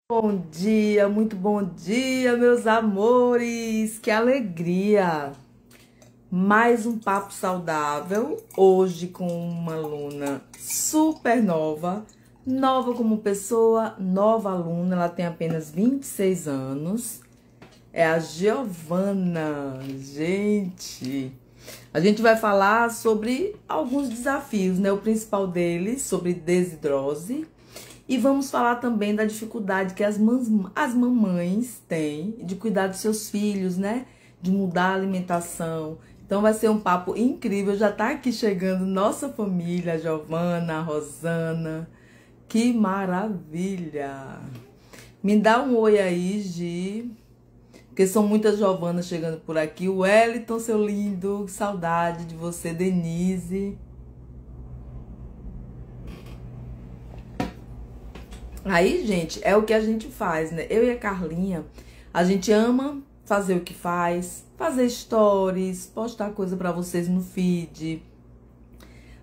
Muito bom dia, meus amores! Que alegria! Mais um papo saudável, hoje com uma aluna super nova, nova como pessoa, nova aluna, ela tem apenas 26 anos, é a Giovana. Gente, a gente vai falar sobre alguns desafios, né? O principal deles, sobre desidrose. E vamos falar também da dificuldade que as mamães têm de cuidar dos seus filhos, né? De mudar a alimentação. Então vai ser um papo incrível. Já tá aqui chegando nossa família, a Giovana, a Rosana. Que maravilha! Me dá um oi aí, Gi. Porque são muitas Giovanas chegando por aqui. O Wellington, seu lindo, saudade de você, Denise. Aí, gente, é o que a gente faz, né? Eu e a Carlinha, a gente ama fazer o que faz, fazer stories, postar coisa pra vocês no feed,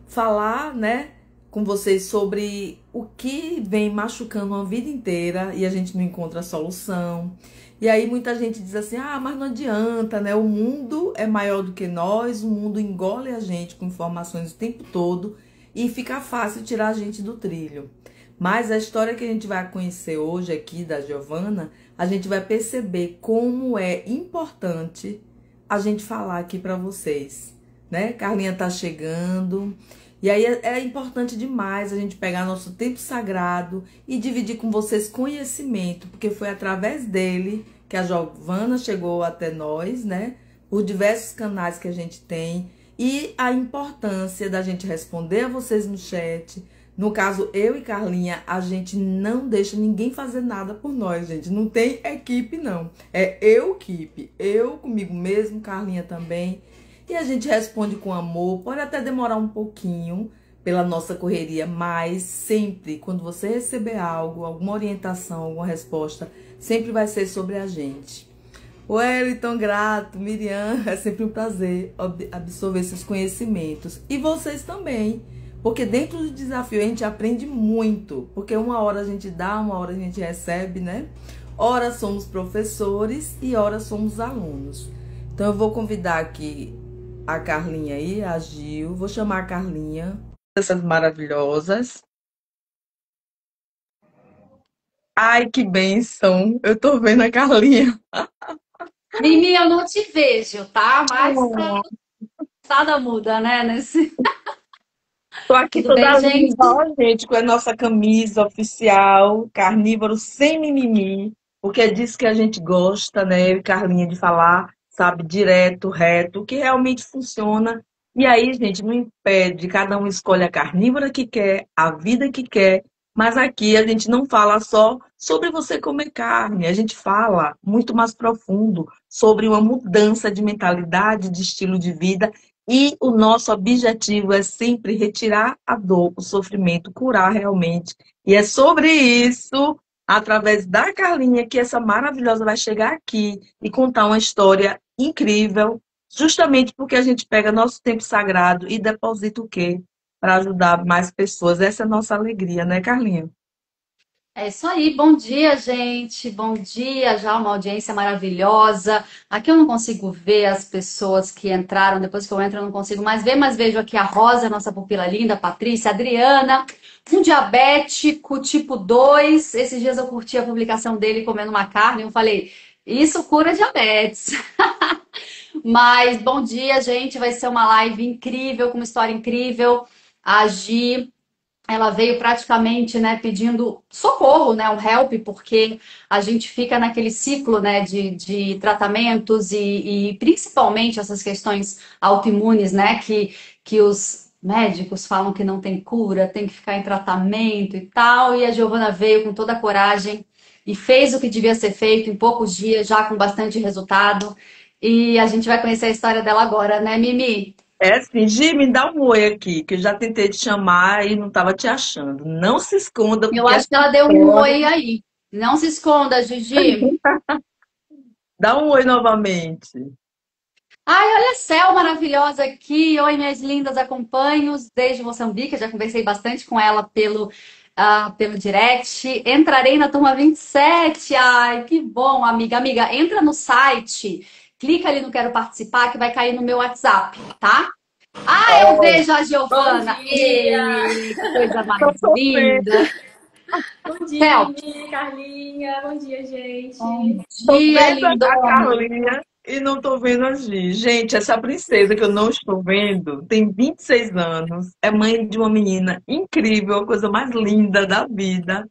falar, né, com vocês sobre o que vem machucando uma vida inteira e a gente não encontra solução. E aí muita gente diz assim: "Ah, mas não adianta, né? O mundo é maior do que nós, o mundo engole a gente com informações o tempo todo e fica fácil tirar a gente do trilho." Mas a história que a gente vai conhecer hoje aqui da Giovana, a gente vai perceber como é importante a gente falar aqui para vocês, né? Carlinha tá chegando. E aí é importante demais a gente pegar nosso tempo sagrado e dividir com vocês conhecimento, porque foi através dele que a Giovana chegou até nós, né? Por diversos canais que a gente tem. E a importância da gente responder a vocês no chat. No caso, eu e Carlinha, a gente não deixa ninguém fazer nada por nós, gente. Não tem equipe, não. É eu, equipe. Eu comigo mesmo, Carlinha também. E a gente responde com amor. Pode até demorar um pouquinho pela nossa correria, mas sempre, quando você receber algo, alguma orientação, alguma resposta, sempre vai ser sobre a gente. Wellington, grato, Miriam, é sempre um prazer absorver esses conhecimentos. E vocês também, porque dentro do desafio a gente aprende muito, porque uma hora a gente dá, uma hora a gente recebe, né? Ora somos professores e ora somos alunos. Então eu vou convidar aqui a Carlinha aí, a Gil, vou chamar a Carlinha, essas maravilhosas. Ai, que bênção! Eu tô vendo a Carlinha. Mimi, eu não te vejo, tá? Mas nada muda, né? Tô aqui Tudo toda bem, linda, gente? ó, gente, com a nossa camisa oficial, carnívoro sem mimimi, porque é disso que a gente gosta, né? Eu e Carlinha de falar, sabe, direto, reto, o que realmente funciona. E aí, gente, não impede, cada um escolhe a carnívora que quer, a vida que quer, mas aqui a gente não fala só sobre você comer carne, a gente fala muito mais profundo sobre uma mudança de mentalidade, de estilo de vida e o nosso objetivo é sempre retirar a dor, o sofrimento, curar realmente. E é sobre isso, através da Carlinha, que essa maravilhosa vai chegar aqui e contar uma história incrível, justamente porque a gente pega nosso tempo sagrado e deposita o quê? Para ajudar mais pessoas. Essa é a nossa alegria, né, Carlinha? É isso aí. Bom dia, gente. Bom dia. Já uma audiência maravilhosa. Aqui eu não consigo ver as pessoas que entraram. Depois que eu entro, eu não consigo mais ver, mas vejo aqui a Rosa, nossa pupila linda, a Patrícia, a Adriana, um diabético tipo 2. Esses dias eu curti a publicação dele comendo uma carne. Eu falei, isso cura diabetes. Mas bom dia, gente. Vai ser uma live incrível, com uma história incrível. A Gi, ela veio praticamente, né, pedindo socorro, né, um help, porque a gente fica naquele ciclo, né, de tratamentos e principalmente essas questões autoimunes, né, que os médicos falam que não tem cura, tem que ficar em tratamento e tal. E a Giovana veio com toda a coragem e fez o que devia ser feito em poucos dias, já com bastante resultado. E a gente vai conhecer a história dela agora, né, Mimi? É assim, Gi, me dá um oi aqui, que eu já tentei te chamar e não estava te achando. Não se esconda, Eu porque essa acho que ela deu um história. oi aí. Não se esconda, Gigi. Dá um oi novamente. Ai, olha a Cel maravilhosa aqui. Oi, minhas lindas, acompanho desde Moçambique. Eu já conversei bastante com ela pelo pelo direct. Entrarei na turma 27. Ai, que bom, amiga. Amiga, entra no site, clica ali no Quero Participar, que vai cair no meu WhatsApp, tá? Ah, eu Oh, vejo a Bom Giovana. dia! Ei, que coisa tô mais sofrendo. linda. Bom dia, Fel, Vivi, Carlinha. Bom dia, bom gente. Tô dia, vendo a lindona. Carlinha e não tô vendo a Gi. Gente, essa princesa que eu não estou vendo tem 26 anos, é mãe de uma menina incrível, a coisa mais linda da vida.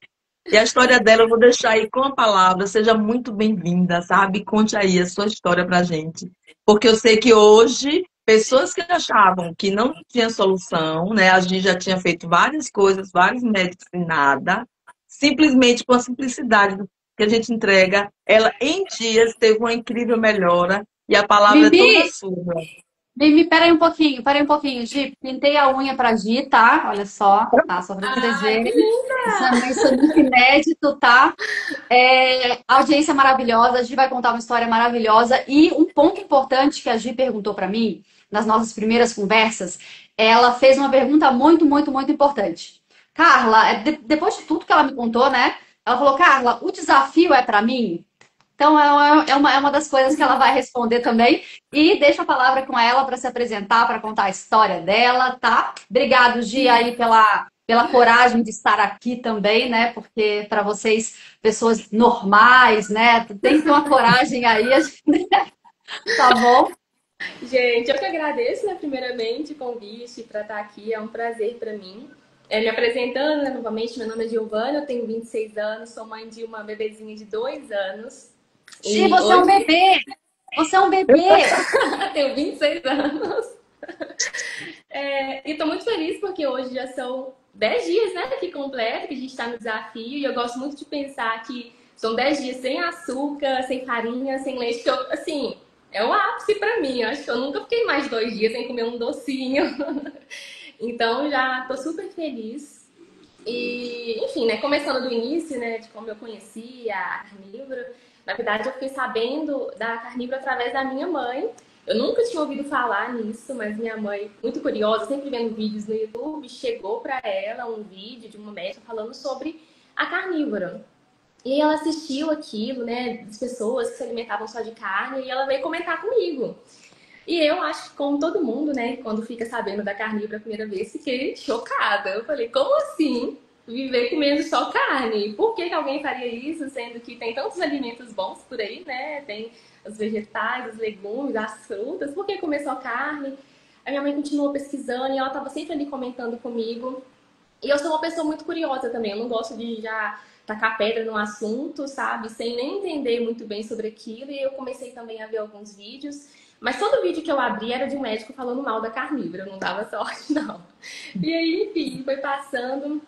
E a história dela eu vou deixar aí com a palavra. Seja muito bem-vinda, sabe? Conte aí a sua história pra gente. Porque eu sei que hoje, pessoas que achavam que não tinha solução, né? A gente já tinha feito várias coisas, vários médicos e nada. Simplesmente com a simplicidade que a gente entrega, ela em dias teve uma incrível melhora. E a palavra é toda Vivi, sua. Vivi, peraí um pouquinho, Gi. Pintei a unha pra Gi, tá? Olha só, tá? Só pra vocês Ai, que verem. linda! Isso é muito inédito, tá? Audiência maravilhosa, a Gi vai contar uma história maravilhosa. E um ponto importante que a Gi perguntou pra mim, nas nossas primeiras conversas, ela fez uma pergunta muito, muito, muito importante. Carla, depois de tudo que ela me contou, né? Ela falou, Carla, o desafio é pra mim? Então, é uma das coisas que ela vai responder também. E deixa a palavra com ela para se apresentar, para contar a história dela, tá? Obrigado, Gia, aí pela coragem de estar aqui também, né? Porque para vocês, pessoas normais, né? Tem que ter uma coragem aí, tá bom? Gente, eu que agradeço, né, primeiramente, o convite para estar aqui. É um prazer para mim. Me apresentando, né, novamente, meu nome é Giovana, eu tenho 26 anos, sou mãe de uma bebezinha de 2 anos. Gi, E você é um hoje bebê! Você é um bebê! tenho 26 anos. E estou muito feliz porque hoje já são 10 dias, né, que completa, que a gente está no desafio. E eu gosto muito de pensar que são 10 dias sem açúcar, sem farinha, sem leite. Que eu, assim, é um ápice para mim. Eu acho que eu nunca fiquei mais de 2 dias sem comer um docinho. Então já estou super feliz. E, enfim, né, começando do início, né, de como eu conheci a carnívora, na verdade eu fiquei sabendo da carnívora através da minha mãe. Eu nunca tinha ouvido falar nisso, mas minha mãe, muito curiosa, sempre vendo vídeos no YouTube, chegou para ela um vídeo de uma médica falando sobre a carnívora. E ela assistiu aquilo, né, das pessoas que se alimentavam só de carne, e ela veio comentar comigo. E eu acho que, como todo mundo, né, quando fica sabendo da carnívora a primeira vez, fiquei chocada. Eu falei, como assim? Viver comendo só carne? Por que que alguém faria isso, sendo que tem tantos alimentos bons por aí, né? Tem os vegetais, os legumes, as frutas. Por que comer só carne? A minha mãe continuou pesquisando e ela estava sempre ali comentando comigo. E eu sou uma pessoa muito curiosa também. Eu não gosto de já tacar pedra no assunto, sabe? Sem nem entender muito bem sobre aquilo. E eu comecei também a ver alguns vídeos. Mas todo vídeo que eu abri era de um médico falando mal da carnívora. Eu não dava sorte, não. E aí, enfim, foi passando.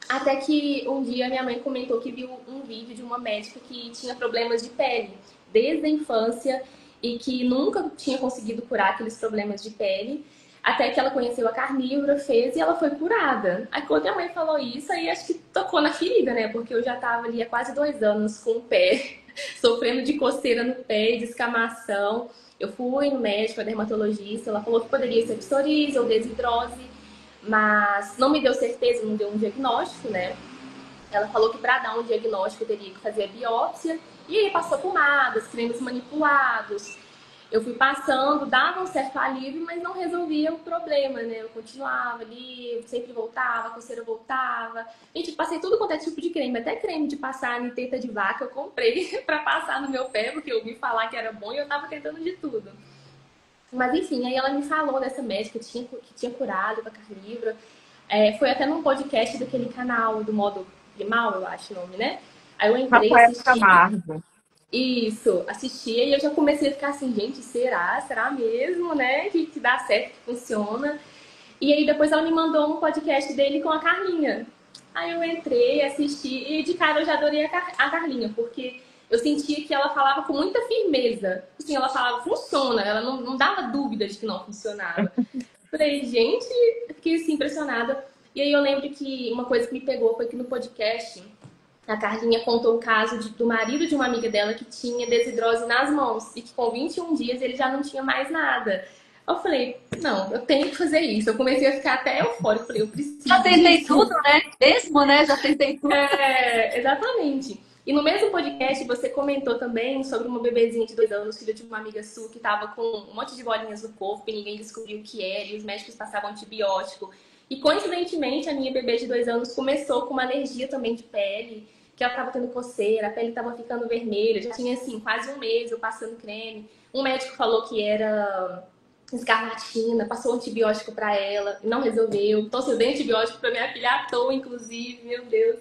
Até que um dia minha mãe comentou que viu um vídeo de uma médica que tinha problemas de pele desde a infância e que nunca tinha conseguido curar aqueles problemas de pele. Até que ela conheceu a carnívora, fez e ela foi curada. Aí quando minha mãe falou isso, aí acho que tocou na ferida, né? Porque eu já tava ali há quase 2 anos com o pé, sofrendo de coceira no pé, de escamação. Eu fui no médico, a dermatologista, ela falou que poderia ser psoríase ou desidrose, mas não me deu certeza, não deu um diagnóstico, né? Ela falou que para dar um diagnóstico teria que fazer a biópsia, e aí passou pomadas, cremes manipulados. Eu fui passando, dava um certo alívio, mas não resolvia o problema, né? Eu continuava ali, sempre voltava, a coceira voltava. Gente, passei tudo quanto é tipo de creme, até creme de passar em teta de vaca eu comprei para passar no meu pé, porque eu ouvi falar que era bom e eu tava tentando de tudo. Mas enfim, aí ela me falou dessa médica que tinha curado com a carnívora. Foi até num podcast daquele canal do Modo Primal, eu acho o nome, né? Aí eu entrei, Rafael assisti. Camargo. Isso, assistia e eu já comecei a ficar assim, gente, será? Será mesmo, né? Que dá certo, que funciona. E aí depois ela me mandou um podcast dele com a Carlinha. Aí eu entrei, assisti e de cara eu já adorei a Carlinha, porque eu sentia que ela falava com muita firmeza. Assim, ela falava, funciona, ela não dava dúvida de que não funcionava. Falei, gente, fiquei assim impressionada. E aí eu lembro que uma coisa que me pegou foi que no podcast a Carlinha contou o caso do marido de uma amiga dela que tinha desidrose nas mãos e que com 21 dias ele já não tinha mais nada. Eu falei, não, eu tenho que fazer isso. Eu comecei a ficar até eufórica. Eu falei, eu preciso Já tentei disso. tudo, né? Mesmo, né? Já tentei tudo. Exatamente. E no mesmo podcast você comentou também sobre uma bebezinha de 2 anos, filha de uma amiga sua, que estava com um monte de bolinhas no corpo e ninguém descobriu o que era, e os médicos passavam antibiótico. E coincidentemente, a minha bebê de 2 anos começou com uma alergia também de pele, que ela estava tendo coceira, a pele estava ficando vermelha, já tinha assim quase um mês eu passando creme. Um médico falou que era escarlatina, passou antibiótico para ela, não resolveu. Então, assim, eu dei antibiótico para minha filha à toa, inclusive, meu Deus.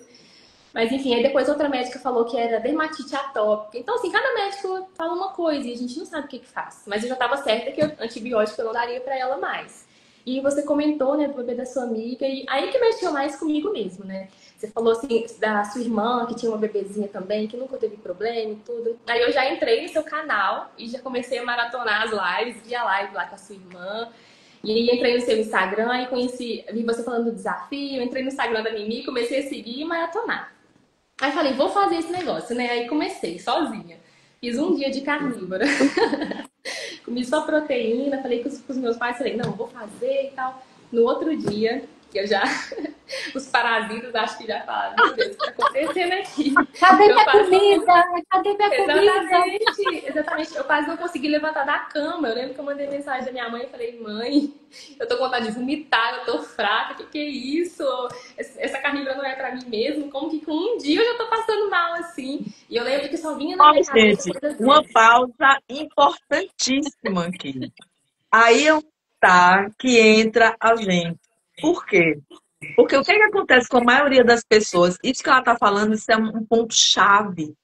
Mas enfim, aí depois outra médica falou que era dermatite atópica. Então, assim, cada médico fala uma coisa e a gente não sabe o que faz. Mas eu já estava certa que antibiótico eu não daria para ela mais. E você comentou, né, do bebê da sua amiga, e aí que mexeu mais comigo mesmo, né? Você falou, assim, da sua irmã, que tinha uma bebezinha também, que nunca teve problema e tudo. Aí eu já entrei no seu canal e já comecei a maratonar as lives, vi a live lá com a sua irmã. E aí entrei no seu Instagram, aí vi você falando do desafio, entrei no Instagram da Mimi, comecei a seguir e maratonar. Aí falei, vou fazer esse negócio, né? Aí comecei, sozinha. Fiz um dia de carnívora. Comi só proteína, falei com os meus pais, falei, não, vou fazer e tal. No outro dia, que eu já... Os parasitas acho que já falaram, meu Deus, o que tá acontecendo aqui? Cadê Eu minha quase não... comida? Cadê minha comida? Exatamente. Eu quase não consegui levantar da cama. Eu lembro que eu mandei mensagem da minha mãe e falei, mãe, eu tô com vontade de vomitar, eu tô fraca, que é isso? Essa carnívora não é pra mim mesmo? Como que com um dia eu já tô passando mal assim? E eu lembro que só vinha na Ó, minha cabeça gente, coisas uma assim. pausa importantíssima aqui. Aí é um tá que entra a gente. Por quê? Porque o que é que acontece com a maioria das pessoas? Isso que ela está falando, isso é um ponto-chave.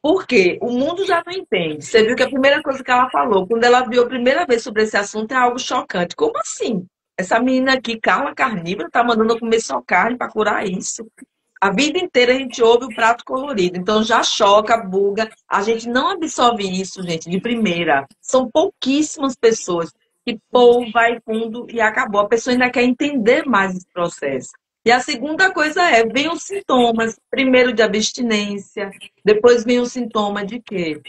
Por quê? O mundo já não entende. Você viu que a primeira coisa que ela falou, quando ela viu a primeira vez sobre esse assunto, é algo chocante. Como assim? Essa menina aqui, Carla Carnívora, tá mandando eu comer só carne para curar isso. A vida inteira a gente ouve o prato colorido, então já choca, buga. A gente não absorve isso, gente, de primeira. São pouquíssimas pessoas que pô, vai fundo e acabou. A pessoa ainda quer entender mais esse processo. E a segunda coisa vem os sintomas, primeiro de abstinência, depois vem o sintoma de quê?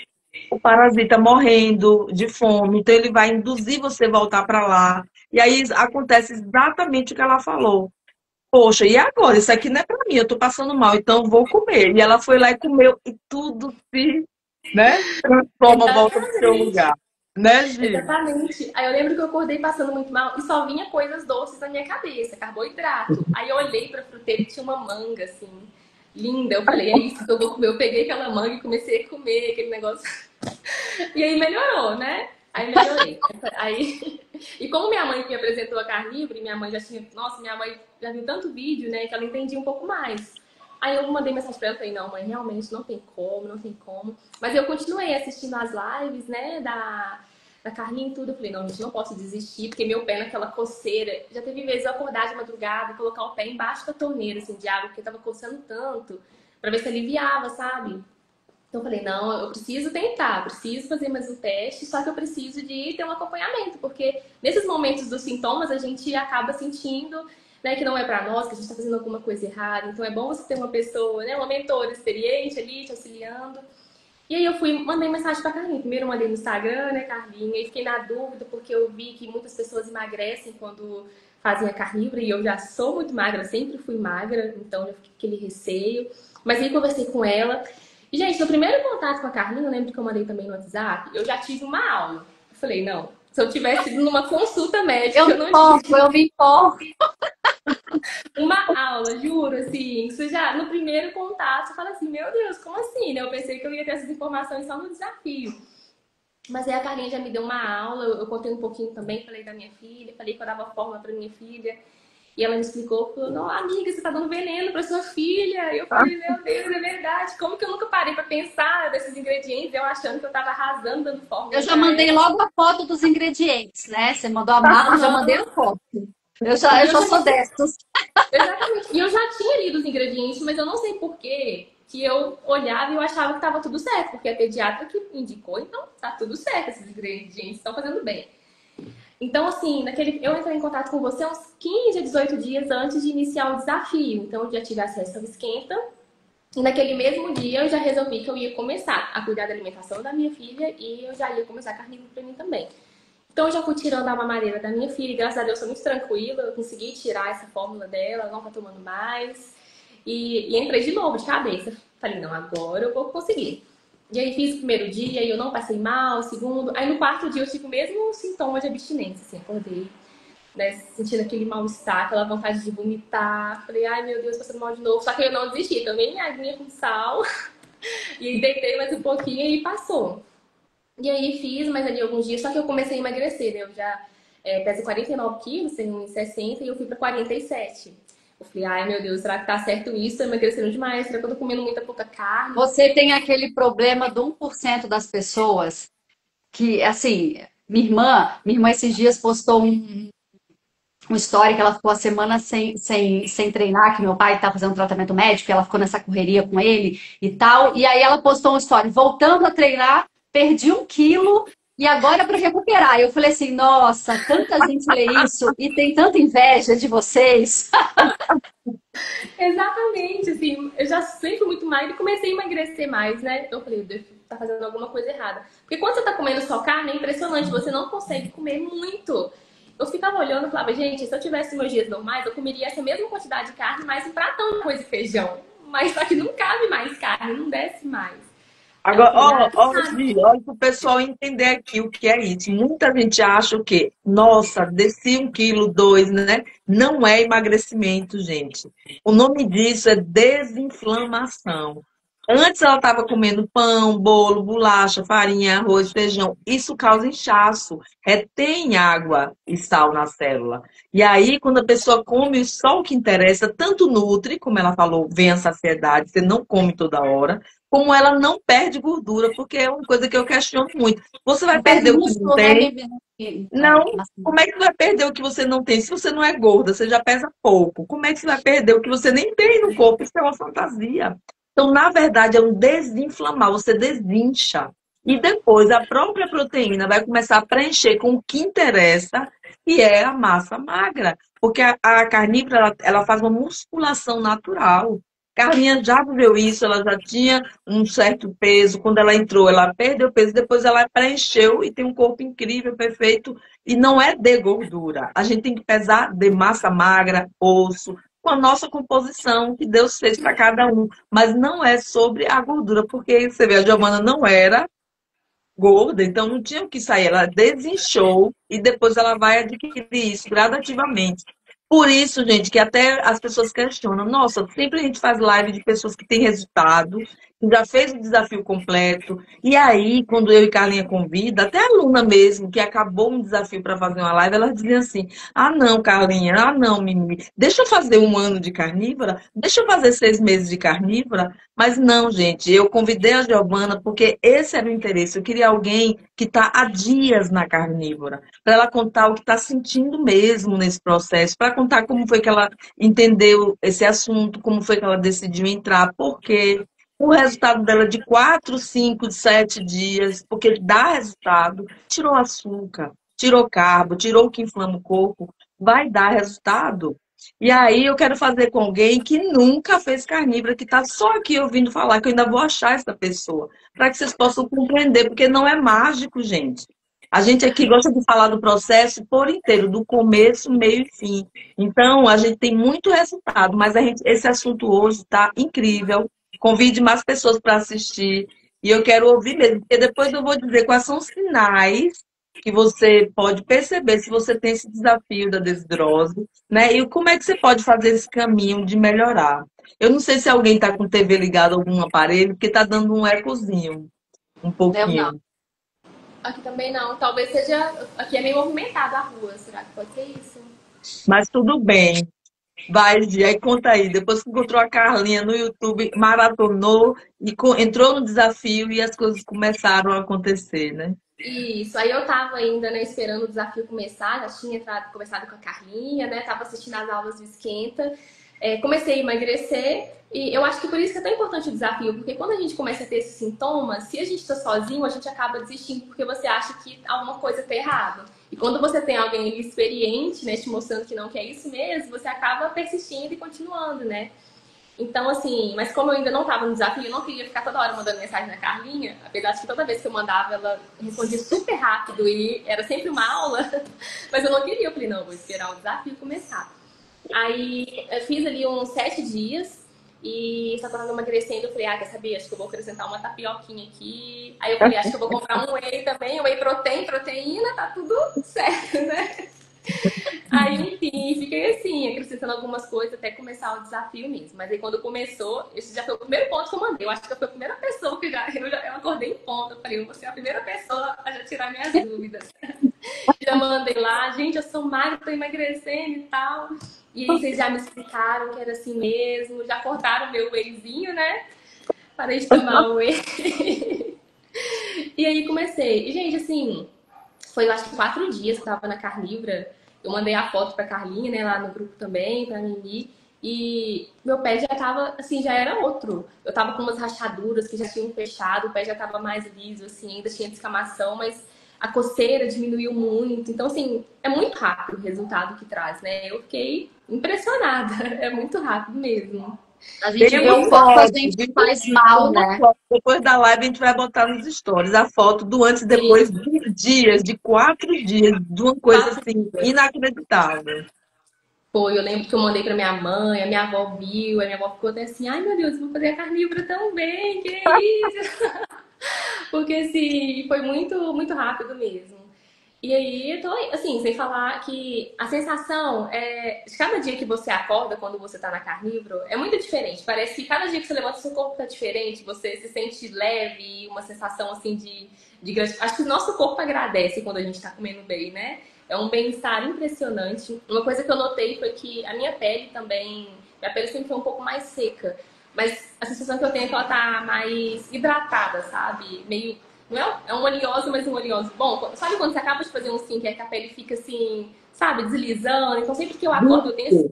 O parasita morrendo de fome, então ele vai induzir você a voltar para lá. E aí acontece exatamente o que ela falou. Poxa, e agora? Isso aqui não é para mim, eu tô passando mal, então vou comer. E ela foi lá e comeu, e tudo se, né, transforma, volta pro seu Exatamente. lugar. Né, Gi? Exatamente. Aí eu lembro que eu acordei passando muito mal e só vinha coisas doces na minha cabeça, carboidrato. Aí eu olhei pra fruteira e tinha uma manga, assim, linda. Eu falei, é isso que eu vou comer. Eu peguei aquela manga e comecei a comer aquele negócio. E aí melhorou, né? Aí melhorei. Aí... E como minha mãe me apresentou a carnívora, e minha mãe já tinha... Nossa, minha mãe já viu tanto vídeo, né? Que ela entendia um pouco mais. Aí eu mandei mensagem pra ela e falei, não, mãe, realmente não tem como, não tem como. Mas eu continuei assistindo as lives, né, da Carlinha e tudo. Eu falei, não, gente, não posso desistir, porque meu pé naquela coceira. Já teve vezes eu acordar de madrugada e colocar o pé embaixo da torneira, assim, de água, porque tava coçando tanto, pra ver se aliviava, sabe? Então eu falei, não, eu preciso tentar, preciso fazer mais um teste, só que eu preciso de ter um acompanhamento, porque nesses momentos dos sintomas a gente acaba sentindo, né, que não é pra nós, que a gente tá fazendo alguma coisa errada. Então é bom você ter uma pessoa, né, uma mentora experiente ali te auxiliando. E aí eu mandei mensagem pra Carlinha. Primeiro eu mandei no Instagram, né, Carlinha, e fiquei na dúvida porque eu vi que muitas pessoas emagrecem quando fazem a carnívora e eu já sou muito magra, sempre fui magra, então eu fiquei com aquele receio. Mas aí conversei com ela. E, gente, no primeiro contato com a Carlinha, eu lembro que eu mandei também no WhatsApp, eu já tive uma aula. Eu falei, não, se eu tivesse ido numa consulta médica, eu não tinha Eu me empolgo. uma aula, juro, assim, isso já no primeiro contato, você fala assim, meu Deus, como assim, né? Eu pensei que eu ia ter essas informações só no desafio. Mas aí a Carlinha já me deu uma aula, eu contei um pouquinho também, falei da minha filha, falei que eu dava forma pra minha filha. E ela me explicou, falou, não, amiga, você tá dando veneno pra sua filha. E eu falei, meu Deus, é verdade. Como que eu nunca parei pra pensar desses ingredientes, eu achando que eu tava arrasando dando forma Eu já pra mandei ela. logo a foto dos ingredientes, né? Você mandou a mala, eu já mandei a foto. Eu E já eu já sou dessas. Exatamente. E eu já tinha lido os ingredientes, mas eu não sei por quê que eu olhava e eu achava que estava tudo certo, porque a pediatra que indicou, então tá tudo certo, esses ingredientes estão fazendo bem. Então, assim, eu entrei em contato com você uns 15 a 18 dias antes de iniciar o desafio. Então, eu já tive acesso ao Esquenta. E naquele mesmo dia, eu já resolvi que eu ia começar a cuidar da alimentação da minha filha e eu já ia começar a carnívoro para mim também. Então, eu já fui tirando a mamadeira da minha filha, e graças a Deus, sou muito tranquila, eu consegui tirar essa fórmula dela, ela não tá tomando mais. E entrei de novo, de cabeça. Falei, não, agora eu vou conseguir. E aí fiz o primeiro dia e eu não passei mal, o segundo. Aí no quarto dia eu tive o mesmo sintoma de abstinência, assim, acordei, né, sentindo aquele mal-estar, aquela vontade de vomitar. Falei, ai meu Deus, passando mal de novo. Só que eu não desisti, tomei minha aguinha com sal e aí deitei mais um pouquinho e passou. E aí fiz mais ali alguns dias, só que eu comecei a emagrecer, né? Eu já peso 49 quilos, tenho 1,60 e eu fui pra 47. Eu falei, ai meu Deus, será que tá certo isso? Tô emagrecendo demais, será que eu tô comendo muita pouca carne? Você tem aquele problema do 1% das pessoas que, assim, minha irmã esses dias postou um story que ela ficou a semana sem treinar, que meu pai tá fazendo tratamento médico, e ela ficou nessa correria com ele e tal. E aí ela postou um story, voltando a treinar, perdi 1 quilo e agora é para recuperar. Eu falei assim, nossa, tanta gente lê isso e tem tanta inveja de vocês. Exatamente, assim, eu já sempre fui muito magra e comecei a emagrecer mais, né? Eu falei, Deus, tá fazendo alguma coisa errada. Porque quando você tá comendo só carne, é impressionante, você não consegue comer muito. Eu ficava olhando e falava, gente, se eu tivesse meus dias normais, eu comeria essa mesma quantidade de carne, mais um pratão de arroz e feijão. Mas só que não cabe mais carne, não desce mais. Aí eu Agora, falei, ah, Gi, olha para o pessoal entender aqui o que é isso. Muita gente acha o quê? Nossa, desci 1 quilo, 2, né? Não é emagrecimento, gente. O nome disso é desinflamação. Antes ela estava comendo pão, bolo, bolacha, farinha, arroz, feijão. Isso causa inchaço, retém água e sal na célula. E aí, quando a pessoa come só o que interessa, tanto nutre, como ela falou, vem a saciedade, você não come toda hora, como ela não perde gordura, porque é uma coisa que eu questiono muito. Você vai Não perde perder o que não músculo, né, tem? bebê? Não. Como é que você vai perder o que você não tem? Se você não é gorda, você já pesa pouco. Como é que você vai perder o que você nem tem no corpo? Isso é uma fantasia. Então, na verdade, é um desinflamar, você desincha. E depois a própria proteína vai começar a preencher com o que interessa, que é a massa magra. Porque a carnívora, ela faz uma musculação natural. Carlinha já viveu isso, ela já tinha um certo peso. Quando ela entrou, ela perdeu peso, depois ela preencheu e tem um corpo incrível, perfeito. E não é de gordura. A gente tem que pesar de massa magra, osso, com a nossa composição que Deus fez para cada um. Mas não é sobre a gordura, porque você vê, a Giovana não era gorda, então não tinha o que sair. Ela desinchou e depois ela vai adquirir isso gradativamente. Por isso, gente, que até as pessoas questionam. Nossa, sempre a gente faz live de pessoas que têm resultado, que já fez o desafio completo. E aí, quando eu e Carlinha convida, até a aluna mesmo, que acabou um desafio para fazer uma live, ela dizia assim: ah, não, Carlinha, ah, não, Mimi, deixa eu fazer 1 ano de carnívora, deixa eu fazer 6 meses de carnívora. Mas não, gente, eu convidei a Giovana porque esse era o interesse. Eu queria alguém que está há dias na carnívora, para ela contar o que está sentindo mesmo nesse processo, para contar como foi que ela entendeu esse assunto, como foi que ela decidiu entrar, porque o resultado dela de 4, 5, 7 dias, porque dá resultado, tirou açúcar, tirou carbo, tirou o que inflama o corpo, vai dar resultado. E aí eu quero fazer com alguém que nunca fez carnívora, que está só aqui ouvindo falar, que eu ainda vou achar essa pessoa, para que vocês possam compreender, porque não é mágico, gente. A gente aqui gosta de falar do processo por inteiro, do começo, meio e fim. Então, a gente tem muito resultado, mas esse assunto hoje está incrível. Convide mais pessoas para assistir. E eu quero ouvir mesmo, porque depois eu vou dizer quais são os sinais que você pode perceber se você tem esse desafio da desidrose, né? E como é que você pode fazer esse caminho de melhorar. Eu não sei se alguém está com TV ligada a algum aparelho, porque está dando um ecozinho, um Eu não. pouquinho. Aqui também não. Talvez seja. Aqui é meio movimentada a rua. Será que pode ser isso? Mas tudo bem. Vai, Gi, aí conta aí. Depois que encontrou a Carlinha no YouTube, maratonou e entrou no desafio e as coisas começaram a acontecer, né? Isso. Aí eu tava ainda, né, esperando o desafio começar. Já tinha começado com a Carlinha, né? Tava assistindo as aulas do Esquenta. Comecei a emagrecer e eu acho que por isso que é tão importante o desafio, porque quando a gente começa a ter esses sintomas, se a gente está sozinho, a gente acaba desistindo porque você acha que alguma coisa está errada. E quando você tem alguém experiente, né, te mostrando que não quer isso mesmo, você acaba persistindo e continuando, né? Então, assim, mas como eu ainda não estava no desafio, eu não queria ficar toda hora mandando mensagem na Carlinha, apesar de que toda vez que eu mandava, ela respondia super rápido e era sempre uma aula, mas eu não queria. Eu falei, não, vou esperar o desafio começar. Aí eu fiz ali uns 7 dias e só que eu tava emagrecendo, eu falei, quer saber? Acho que eu vou acrescentar uma tapioquinha aqui. Aí eu falei, acho que eu vou comprar um whey também, whey protein, proteína, tá tudo certo, né? Aí, enfim, fiquei assim, acrescentando algumas coisas até começar o desafio mesmo. Mas aí quando começou, esse já foi o primeiro ponto que eu mandei. Eu acho que eu fui a primeira pessoa que eu acordei em ponto. Eu falei, eu vou ser a primeira pessoa a já tirar minhas dúvidas. Já mandei lá, gente, eu sou magra, tô emagrecendo e tal. E aí vocês já me explicaram que era assim mesmo, já cortaram meu wheyzinho, né? Parei de tomar o whey. E aí comecei. E, gente, assim, foi eu acho que 4 dias que eu tava na Carnívora. Eu mandei a foto pra Carlinha, né, lá no grupo também, pra Mimi. E meu pé já tava, assim, já era outro. Eu tava com umas rachaduras que já tinham fechado, o pé já tava mais liso, assim, ainda tinha descamação, mas a coceira diminuiu muito. Então, assim, é muito rápido o resultado que traz, né? Eu fiquei impressionada. É muito rápido mesmo. A gente vê Temos o quanto a foto, gente viu? faz mal, Uma né? foto. Depois da live a gente vai botar nos stories a foto do antes e depois Sim, de dias, de 4 dias, de uma coisa 4 assim dias. inacreditável. Foi, eu lembro que eu mandei pra minha mãe, a minha avó viu, a minha avó ficou até assim, ai meu Deus, eu vou fazer a carnívora também, que isso? Porque assim, foi muito, muito rápido mesmo. E aí, eu tô, assim, sem falar que a sensação de cada dia que você acorda quando você tá na carnívoro é muito diferente. Parece que cada dia que você levanta, seu corpo tá diferente, você se sente leve, uma sensação assim de gratidão. Acho que o nosso corpo agradece quando a gente tá comendo bem, né? É um bem-estar impressionante. Uma coisa que eu notei foi que a minha pele também, minha pele sempre foi um pouco mais seca. Mas a sensação que eu tenho é que ela tá mais hidratada, sabe? Meio. Não é um oleoso, mas um oleoso bom. Sabe quando você acaba de fazer um skincare que a pele fica assim, sabe, deslizando? Então sempre que eu acordo, eu tenho essa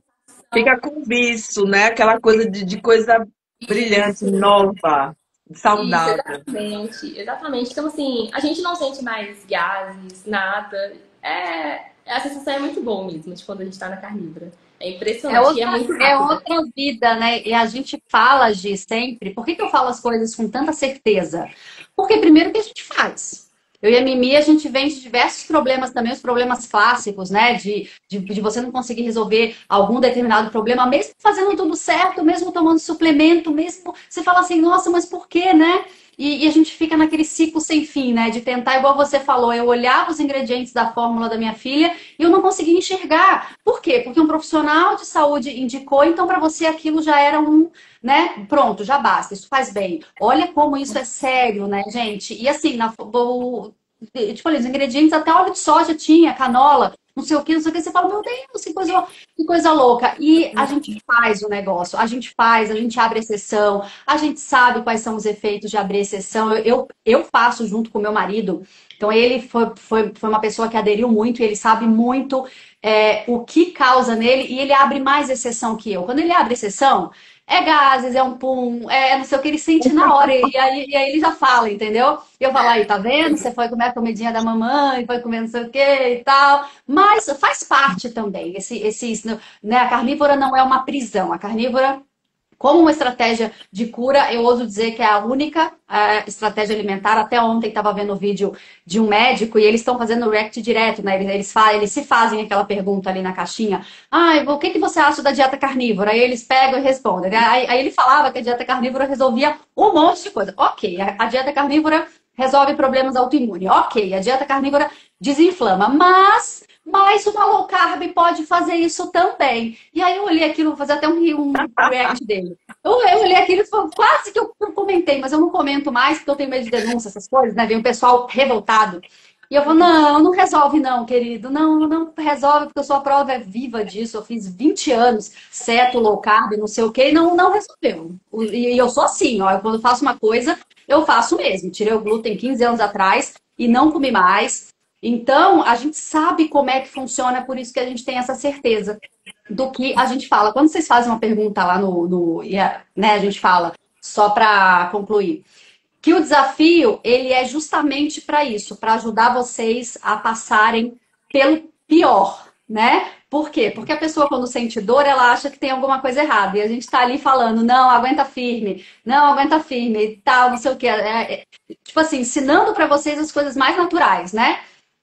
Fica sensação. com viço, né? Aquela coisa de coisa brilhante, Isso, nova, isso, saudável. exatamente. Exatamente. Então, assim, a gente não sente mais gases, nada. A sensação é muito boa mesmo de quando a gente tá na carnívora. É impressionante e é muito É rápida. outra vida, né? E a gente fala, Gi, sempre. Por que que eu falo as coisas com tanta certeza? Porque primeiro que a gente faz. Eu e a Mimi, a gente vem de diversos problemas também, os problemas clássicos, né? De você não conseguir resolver algum determinado problema, mesmo fazendo tudo certo, mesmo tomando suplemento, mesmo. Você fala assim, nossa, mas por quê, né? E a gente fica naquele ciclo sem fim, né? De tentar, igual você falou, eu olhava os ingredientes da fórmula da minha filha e eu não conseguia enxergar. Por quê? Porque um profissional de saúde indicou, então para você aquilo já era um, né? Pronto, já basta, isso faz bem. Olha como isso é sério, né, gente? E assim, tipo, os ingredientes, até óleo de soja tinha, canola, não sei o que, não sei o que. Você fala, meu Deus, que coisa louca. E a gente faz o negócio, a gente faz, a gente abre exceção, a gente sabe quais são os efeitos de abrir exceção. Eu faço junto com o meu marido. Então, ele foi uma pessoa que aderiu muito e ele sabe muito o que causa nele e ele abre mais exceção que eu. Quando ele abre exceção, é gases, é um pum, é não sei o que ele sente na hora. E aí ele já fala, entendeu? E eu falo, aí, tá vendo? Você foi comer a comidinha da mamãe, foi comer não sei o que e tal. Mas faz parte também. Né, a carnívora não é uma prisão. A carnívora como uma estratégia de cura, eu ouso dizer que é a única estratégia alimentar. Até ontem estava vendo o vídeo de um médico e eles estão fazendo react direto, né? Eles se fazem aquela pergunta ali na caixinha. O que você acha da dieta carnívora? Aí eles pegam e respondem. Aí ele falava que a dieta carnívora resolvia um monte de coisa. Ok, a dieta carnívora resolve problemas autoimunes. Ok, a dieta carnívora desinflama, mas uma low carb pode fazer isso também. E aí eu olhei aquilo, vou fazer até um react dele. Eu olhei aquilo e quase que eu comentei, mas eu não comento mais, porque eu tenho medo de denúncia, essas coisas, né? Vem o pessoal revoltado. E eu vou, não resolve não, querido. Não resolve, porque eu sou a prova viva disso. Eu fiz 20 anos, ceto, low carb, não sei o quê, e não resolveu. E eu sou assim, ó, quando eu faço uma coisa, eu faço mesmo. Tirei o glúten 15 anos atrás e não comi mais. Então, a gente sabe como é que funciona, por isso que a gente tem essa certeza do que a gente fala. Quando vocês fazem uma pergunta lá né, a gente fala, só para concluir, que o desafio, ele é justamente para isso, para ajudar vocês a passarem pelo pior, né? Por quê? Porque a pessoa, quando sente dor, ela acha que tem alguma coisa errada. E a gente tá ali falando, não, aguenta firme, e tal, não sei o quê. Tipo assim, ensinando pra vocês as coisas mais naturais, né?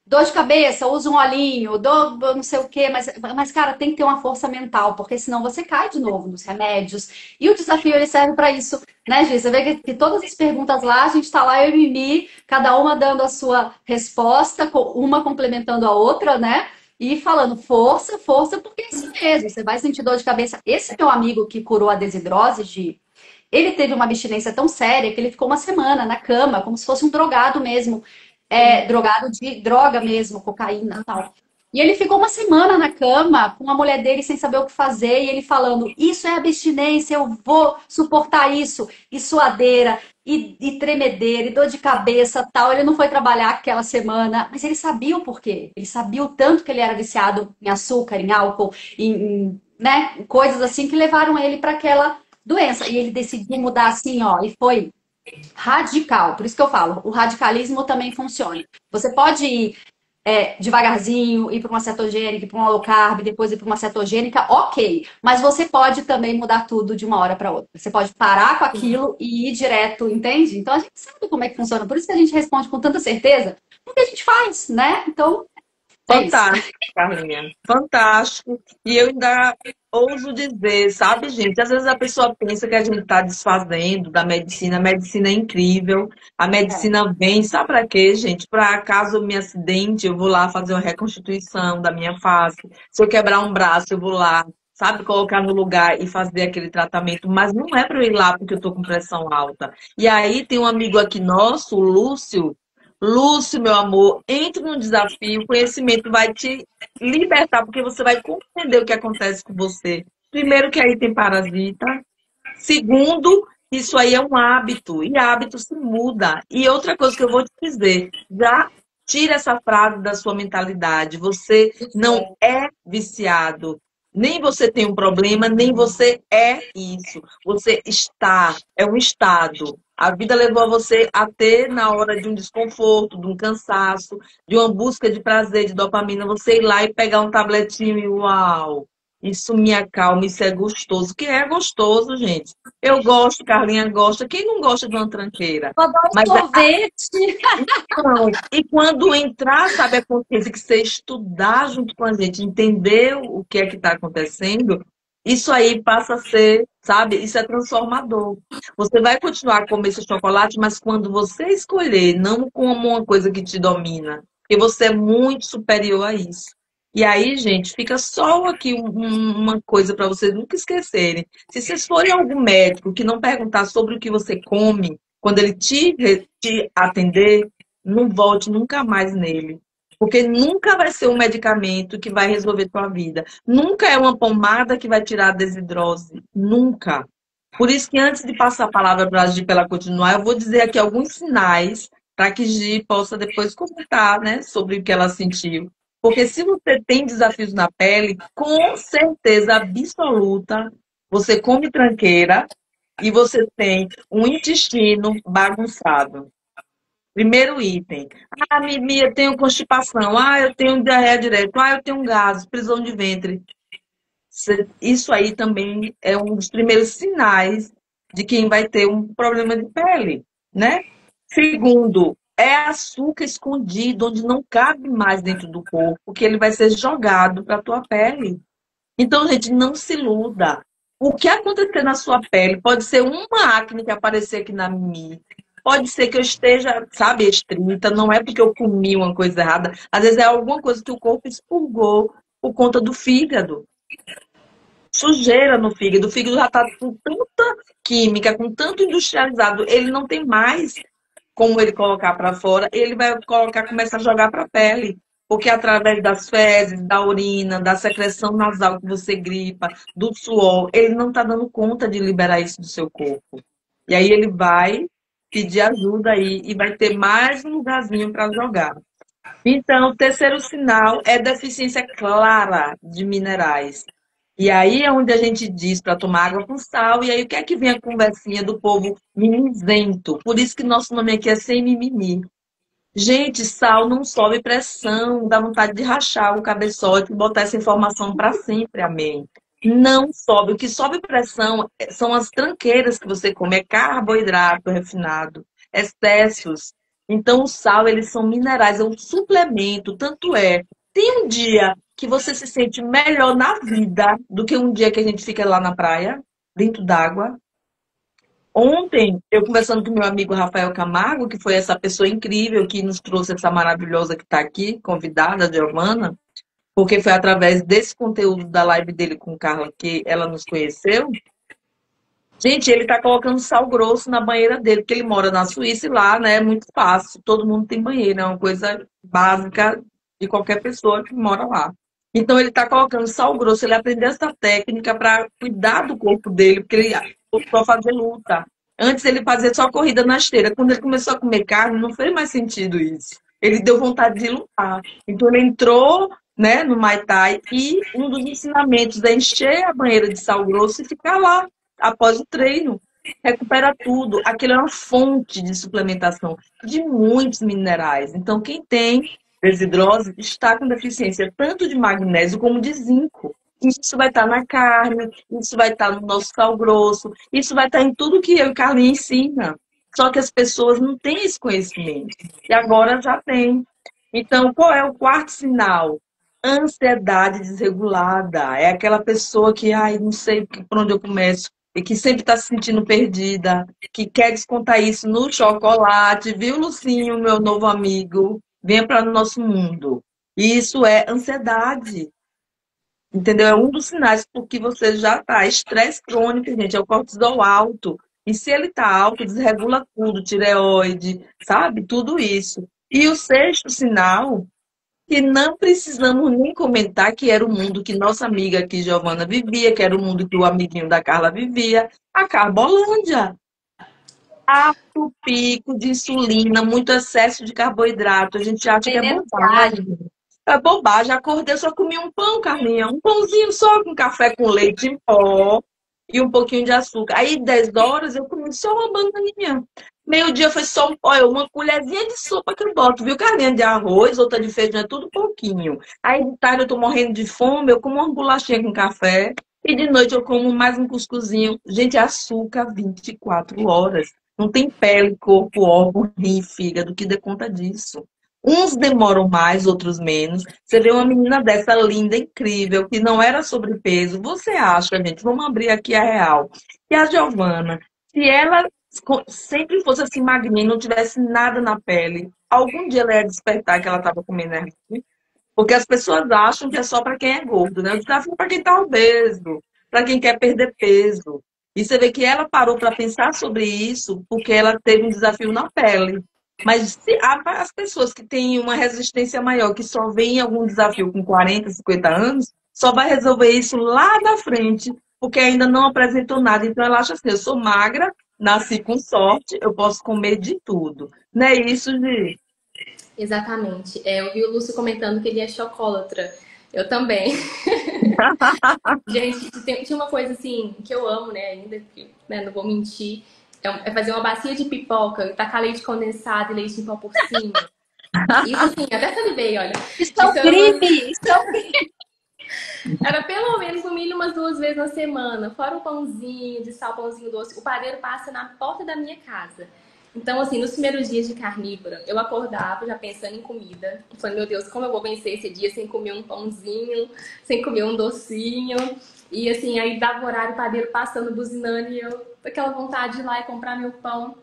Dor de cabeça, usa um olhinho, dor não sei o quê, mas, cara, tem que ter uma força mental, porque senão você cai de novo nos remédios. E o desafio, ele serve pra isso, né, Gi? Você vê que todas as perguntas lá, a gente tá lá, eu e Mimi, cada uma dando a sua resposta, uma complementando a outra, né? E falando força, força, porque é isso mesmo. Você vai sentir dor de cabeça. Esse meu amigo que curou a desidrose, ele teve uma abstinência tão séria que ele ficou uma semana na cama, como se fosse um drogado mesmo. Drogado de droga mesmo, cocaína e tal. E ele ficou uma semana na cama com a mulher dele sem saber o que fazer, e ele falando: Isso é abstinência, eu vou suportar isso. E suadeira, e tremedeira, e dor de cabeça tal. Ele não foi trabalhar aquela semana, mas ele sabia o porquê. Ele sabia o tanto que ele era viciado em açúcar, em álcool, né, coisas assim que levaram ele para aquela doença. E ele decidiu mudar assim, ó, e foi radical. Por isso que eu falo, o radicalismo também funciona. Você pode ir devagarzinho, ir para uma cetogênica, ir para uma low carb, depois ir para uma cetogênica, ok. Mas você pode também mudar tudo de uma hora para outra. Você pode parar com aquilo e ir direto, entende? Então a gente sabe como é que funciona. Por isso que a gente responde com tanta certeza, porque a gente faz, né? Então, é isso. Fantástico, Carlinha. Fantástico. E eu ainda ouso dizer, sabe, gente? Às vezes a pessoa pensa que a gente está desfazendo da medicina. A medicina é incrível. A medicina vem, sabe para quê, gente? Para caso eu me acidente, eu vou lá fazer uma reconstituição da minha face. Se eu quebrar um braço, eu vou lá, sabe, colocar no lugar e fazer aquele tratamento. Mas não é para eu ir lá porque eu estou com pressão alta. E aí tem um amigo aqui nosso, o Lúcio. Lúcio, meu amor, entre no desafio, o conhecimento vai te libertar, porque você vai compreender o que acontece com você. Primeiro, que aí tem parasita. Segundo, isso aí é um hábito, e hábito se muda. E outra coisa que eu vou te dizer, já tira essa frase da sua mentalidade. Você não é viciado. Nem você tem um problema, nem você é isso. Você está, é um estado. A vida levou você a ter, na hora de um desconforto, de um cansaço, de uma busca de prazer, de dopamina, você ir lá e pegar um tabletinho e uau, isso me acalma, isso é gostoso. Que é gostoso, gente. Eu gosto, Carlinha gosta. Quem não gosta de uma tranqueira? Vou dar um Mas sorvete. e quando entrar, sabe, a consciência que você estudar junto com a gente, entender o que é que está acontecendo, isso aí passa a ser, sabe, isso é transformador. Você vai continuar a comer esse chocolate, mas quando você escolher, não como uma coisa que te domina, porque você é muito superior a isso. E aí, gente, fica só aqui uma coisa para vocês nunca esquecerem. Se vocês forem a algum médico que não perguntar sobre o que você come, quando ele te atender, não volte nunca mais nele. Porque nunca vai ser um medicamento que vai resolver tua vida. Nunca é uma pomada que vai tirar a desidrose. Nunca. Por isso que antes de passar a palavra para a Gi para ela continuar, eu vou dizer aqui alguns sinais para que Gi possa depois comentar, né, sobre o que ela sentiu. Porque se você tem desafios na pele, com certeza absoluta, você come tranqueira e você tem um intestino bagunçado. Primeiro item. Ah, Mimi, eu tenho constipação. Ah, eu tenho diarreia direto. Ah, eu tenho gases, prisão de ventre. Isso aí também é um dos primeiros sinais de quem vai ter um problema de pele, né? Segundo, é açúcar escondido, onde não cabe mais dentro do corpo, que ele vai ser jogado para a tua pele. Então, gente, não se iluda. O que acontecer na sua pele pode ser uma acne que aparecer aqui na Mimi. Pode ser que eu esteja, sabe, estrita, não é porque eu comi uma coisa errada. Às vezes é alguma coisa que o corpo expurgou por conta do fígado. Sujeira no fígado. O fígado já está com tanta química, com tanto industrializado, ele não tem mais como ele colocar para fora, ele vai colocar, começa a jogar para a pele. Porque através das fezes, da urina, da secreção nasal que você gripa, do suor, ele não está dando conta de liberar isso do seu corpo. E aí ele vai pedir ajuda aí e vai ter mais um lugarzinho para jogar. Então, o terceiro sinal é deficiência clara de minerais. E aí é onde a gente diz para tomar água com sal, e aí o que é que vem a conversinha do povo mimizento? Por isso que nosso nome aqui é Sem Mimimi. Gente, sal não sobe pressão, dá vontade de rachar o cabeçote e botar essa informação para sempre, amém. Não sobe. O que sobe pressão são as tranqueiras que você come, é carboidrato refinado, excessos. Então, o sal, eles são minerais, é um suplemento, tanto é. Tem um dia que você se sente melhor na vida do que um dia que a gente fica lá na praia, dentro d'água. Ontem, eu conversando com meu amigo Rafael Camargo, que foi essa pessoa incrível que nos trouxe essa maravilhosa que está aqui, convidada, a Giovana, porque foi através desse conteúdo da live dele com Carla que ela nos conheceu. Gente, ele está colocando sal grosso na banheira dele, porque ele mora na Suíça e lá, né, é muito fácil. Todo mundo tem banheiro, é uma coisa básica de qualquer pessoa que mora lá. Então, ele está colocando sal grosso, ele aprendeu essa técnica para cuidar do corpo dele, porque ele começou a fazer luta. Antes ele fazia só corrida na esteira. Quando ele começou a comer carne, não fez mais sentido isso. Ele deu vontade de lutar. Então, ele entrou, né, no Muay Thai e um dos ensinamentos é encher a banheira de sal grosso e ficar lá após o treino. Recupera tudo. Aquilo é uma fonte de suplementação de muitos minerais. Então, quem tem desidrose está com deficiência tanto de magnésio como de zinco. Isso vai estar na carne, isso vai estar no nosso sal grosso, isso vai estar em tudo que eu e Carlinhos ensina. Só que as pessoas não têm esse conhecimento. E agora já tem. Então, qual é o quarto sinal? Ansiedade desregulada. É aquela pessoa que, ai, não sei por onde eu começo, e que sempre está se sentindo perdida, que quer descontar isso no chocolate, viu, Lucinho, meu novo amigo? Venha para o nosso mundo. Isso é ansiedade, entendeu? É um dos sinais porque você já está. Estresse crônico, gente, é o cortisol alto. E se ele está alto, desregula tudo, tireoide, sabe? Tudo isso. E o sexto sinal que não precisamos nem comentar que era o mundo que nossa amiga aqui, Giovana, vivia, que era o mundo que o amiguinho da Carla vivia, a Carbolândia. Alto pico de insulina, muito excesso de carboidrato. A gente acha que é bobagem. É bobagem. Acordei, só comi um pão, Carlinha. Um pãozinho só com café com leite em pó e um pouquinho de açúcar. Aí, 10 horas, eu comi só uma bananinha. Meio-dia foi só olha, uma colherzinha de sopa que eu boto, viu? Carninha de arroz, outra de feijão, é tudo pouquinho. Aí, de tarde, eu tô morrendo de fome, eu como uma bolachinha com café. E de noite eu como mais um cuscuzinho. Gente, açúcar 24 horas. Não tem pele, corpo, órgão, rim, fígado que dê conta disso. Uns demoram mais, outros menos. Você vê uma menina dessa linda, incrível, que não era sobrepeso. Você acha, gente, vamos abrir aqui a real. E a Giovana, se ela sempre fosse assim magrinha e não tivesse nada na pele, algum dia ela ia despertar que ela estava comendo errado? Porque as pessoas acham que é só para quem é gordo, né? O desafio é para quem está obeso, para quem quer perder peso. E você vê que ela parou para pensar sobre isso porque ela teve um desafio na pele. Mas se, as pessoas que têm uma resistência maior, que só vem algum desafio com 40, 50 anos, só vai resolver isso lá na frente, porque ainda não apresentou nada. Então ela acha assim, eu sou magra, nasci com sorte, eu posso comer de tudo. Não é isso, Gi? Exatamente. Eu vi o Lúcio comentando que ele é chocolatra. Eu também. Gente, tinha uma coisa assim que eu amo, né? Ainda que, né, não vou mentir. É fazer uma bacia de pipoca e tacar leite condensado e leite em pó por cima. Isso assim, até salivei, olha. Isso é um crime! Isso é um crime! Era pelo menos no mínimo umas 2 vezes na semana. Fora o pãozinho de sal, pãozinho doce. O padeiro passa na porta da minha casa. Então, assim, nos primeiros dias de carnívora, eu acordava já pensando em comida. Falei, meu Deus, como eu vou vencer esse dia sem comer um pãozinho, sem comer um docinho. E assim, aí dava o horário, o padeiro passando, buzinando, e eu, aquela vontade de ir lá e comprar meu pão.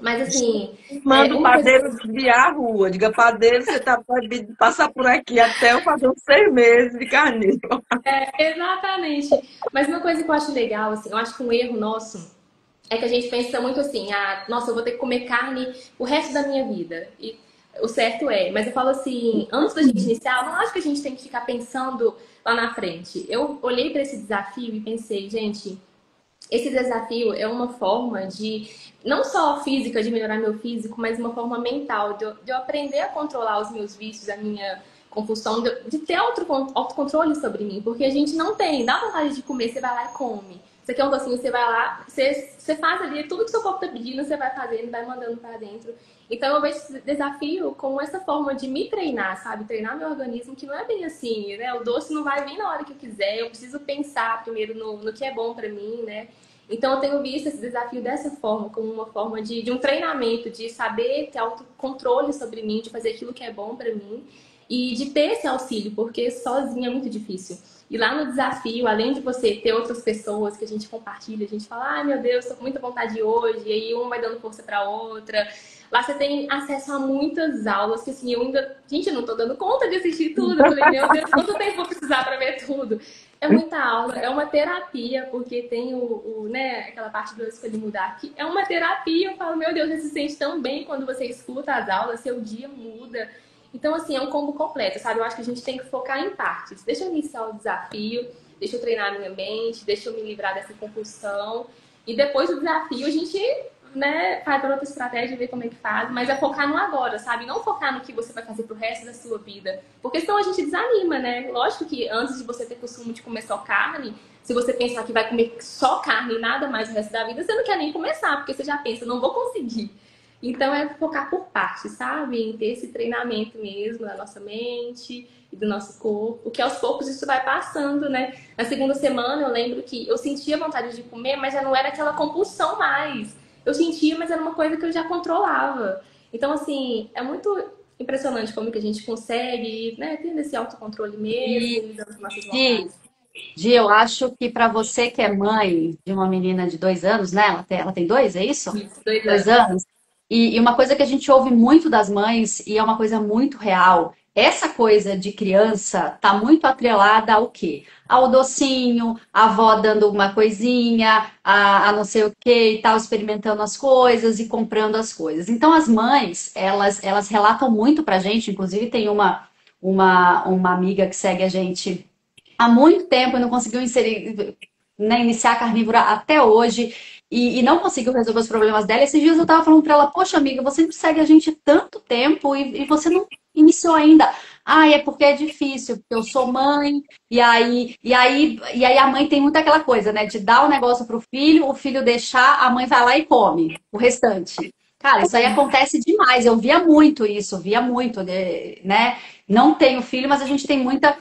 Mas assim, Manda o uma coisa. padeiro desviar a rua. Diga, padeiro, você tá proibido de passar por aqui até eu fazer uns 6 meses de carnívoro. Exatamente. Mas uma coisa que eu acho legal, assim, eu acho que um erro nosso é que a gente pensa muito assim, nossa, eu vou ter que comer carne o resto da minha vida. E o certo é, mas eu falo assim, antes da gente iniciar, eu não acho que a gente tem que ficar pensando lá na frente. Eu olhei para esse desafio e pensei, gente, esse desafio é uma forma de, não só física, de melhorar meu físico, mas uma forma mental, de eu aprender a controlar os meus vícios, a minha compulsão, de ter autocontrole sobre mim, porque a gente não tem, dá vontade de comer, você vai lá e come. Você quer um docinho, você vai lá, você faz ali tudo que seu corpo tá pedindo, você vai fazendo, vai mandando pra dentro. Então eu vejo esse desafio como essa forma de me treinar, sabe? Treinar meu organismo, que não é bem assim, né? O doce não vai vir na hora que eu quiser, eu preciso pensar primeiro no que é bom pra mim, né? Então eu tenho visto esse desafio dessa forma, como uma forma de um treinamento, de saber ter autocontrole sobre mim, de fazer aquilo que é bom pra mim e de ter esse auxílio, porque sozinha é muito difícil. E lá no desafio, além de você ter outras pessoas que a gente compartilha, a gente fala, ai meu Deus, tô com muita vontade hoje, e aí uma vai dando força pra outra. Lá você tem acesso a muitas aulas, que assim, eu ainda, gente, eu não tô dando conta de assistir tudo. Eu falei, meu Deus, quanto tempo eu vou precisar pra ver tudo? É muita aula, é uma terapia, porque tem né, aquela parte do escolhi mudar aqui. É uma terapia, eu falo, meu Deus, você se sente tão bem quando você escuta as aulas, seu dia muda. Então, assim, é um combo completo, sabe? Eu acho que a gente tem que focar em partes. Deixa eu iniciar o desafio, deixa eu treinar a minha mente, deixa eu me livrar dessa compulsão. E depois do desafio, a gente, né, faz outra estratégia, ver como é que faz. Mas é focar no agora, sabe? Não focar no que você vai fazer pro resto da sua vida. Porque senão a gente desanima, né? Lógico que antes de você ter costume de comer só carne, se você pensar que vai comer só carne e nada mais o resto da vida, você não quer nem começar, porque você já pensa, não vou conseguir. Então é focar por partes, sabe? Em ter esse treinamento mesmo da nossa mente e do nosso corpo, que aos poucos isso vai passando, né? Na segunda semana eu lembro que eu sentia vontade de comer, mas já não era aquela compulsão mais. Eu sentia, mas era uma coisa que eu já controlava. Então, assim, é muito impressionante como que a gente consegue, né, tendo esse autocontrole mesmo, lidando com nossas Gi, vontades. Gi, eu acho que para você que é mãe de uma menina de 2 anos, né? Ela tem dois, é isso? Isso, 2 anos. 2 anos. E uma coisa que a gente ouve muito das mães, e é uma coisa muito real, essa coisa de criança tá muito atrelada ao quê? Ao docinho, a avó dando uma coisinha, a não sei o quê e tal, experimentando as coisas e comprando as coisas. Então as mães, elas relatam muito pra gente, inclusive tem uma amiga que segue a gente há muito tempo e não conseguiu inserir, né, iniciar a carnívora até hoje e não conseguiu resolver os problemas dela. Esses dias eu tava falando pra ela, poxa amiga, você não segue a gente tanto tempo e você não iniciou ainda. Ah, é porque é difícil, porque eu sou mãe, e aí a mãe tem muito aquela coisa, né, de dar o negócio pro filho, o filho deixar, a mãe vai lá e come o restante. Cara, isso aí acontece demais. Eu via muito, né? Não tenho filho, mas a gente tem muita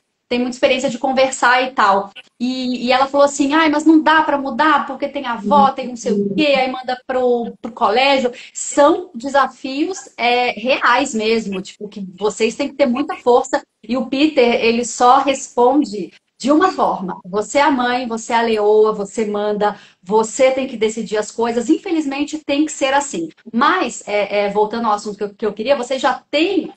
experiência de conversar e tal. E ela falou assim, ai, mas não dá para mudar porque tem avó, tem não sei o quê, aí manda pro colégio. São desafios reais mesmo, tipo, que vocês têm que ter muita força. E o Peter, ele só responde de uma forma. Você é a mãe, você é a leoa, você manda, você tem que decidir as coisas. Infelizmente, tem que ser assim. Mas, voltando ao assunto que eu queria, você já tem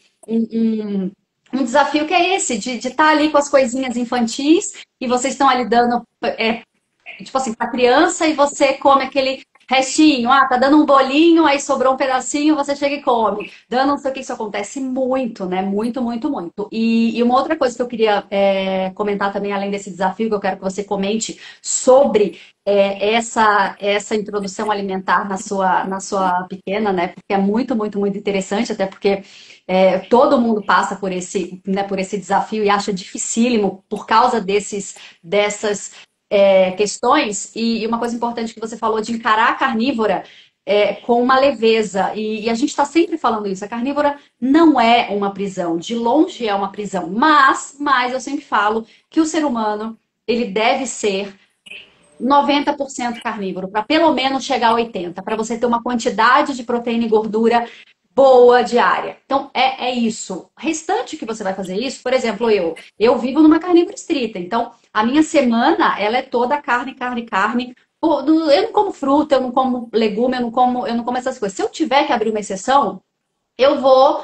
um desafio que é esse, de estar ali com as coisinhas infantis e vocês estão ali dando, tipo assim, pra criança e você come aquele restinho. Ah, tá dando um bolinho, aí sobrou um pedacinho, você chega e come. Dando não sei o que, isso acontece muito, né? Muito, muito, muito. E uma outra coisa que eu queria comentar também, além desse desafio, que eu quero que você comente sobre essa introdução alimentar na sua pequena, né? Porque é muito, muito, muito interessante, até porque todo mundo passa por esse desafio e acha dificílimo por causa dessas questões. E uma coisa importante que você falou de encarar a carnívora com uma leveza. E a gente está sempre falando isso. A carnívora não é uma prisão. De longe é uma prisão. Mas eu sempre falo que o ser humano, ele deve ser 90% carnívoro, para pelo menos chegar a 80%, para você ter uma quantidade de proteína e gordura boa diária. Então, é isso. O restante que você vai fazer isso, por exemplo, eu vivo numa carnívora estrita, então a minha semana, ela é toda carne, carne, carne. Eu não como fruta, eu não como legume, eu não como essas coisas. Se eu tiver que abrir uma exceção, eu vou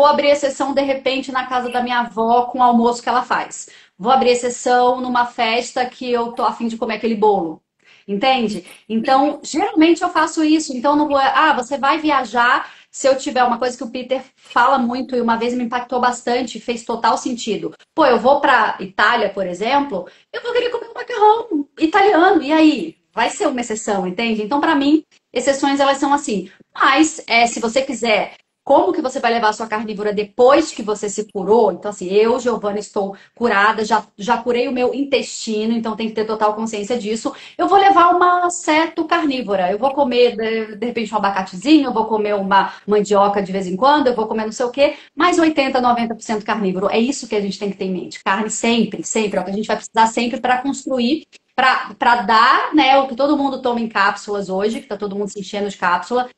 abrir exceção de repente na casa da minha avó com o almoço que ela faz. Vou abrir exceção numa festa que eu tô a fim de comer aquele bolo. Entende? Então, geralmente eu faço isso. Então, não vou. Ah, você vai viajar. Se eu tiver uma coisa que o Peter fala muito e uma vez me impactou bastante, fez total sentido. Pô, eu vou pra Itália, por exemplo, eu vou querer comer um macarrão italiano. E aí? Vai ser uma exceção, entende? Então, pra mim, exceções elas são assim. Mas, se você quiser como que você vai levar a sua carnívora depois que você se curou. Então, assim, eu, Giovana, estou curada, já curei o meu intestino, então tem que ter total consciência disso. Eu vou levar uma ceto carnívora. Eu vou comer, de repente, um abacatezinho, eu vou comer uma mandioca de vez em quando, eu vou comer não sei o quê, mais 80, 90% carnívoro. É isso que a gente tem que ter em mente. Carne sempre, sempre. É o que a gente vai precisar sempre para construir, para dar, né, o que todo mundo toma em cápsulas hoje, que tá todo mundo se enchendo de cápsula,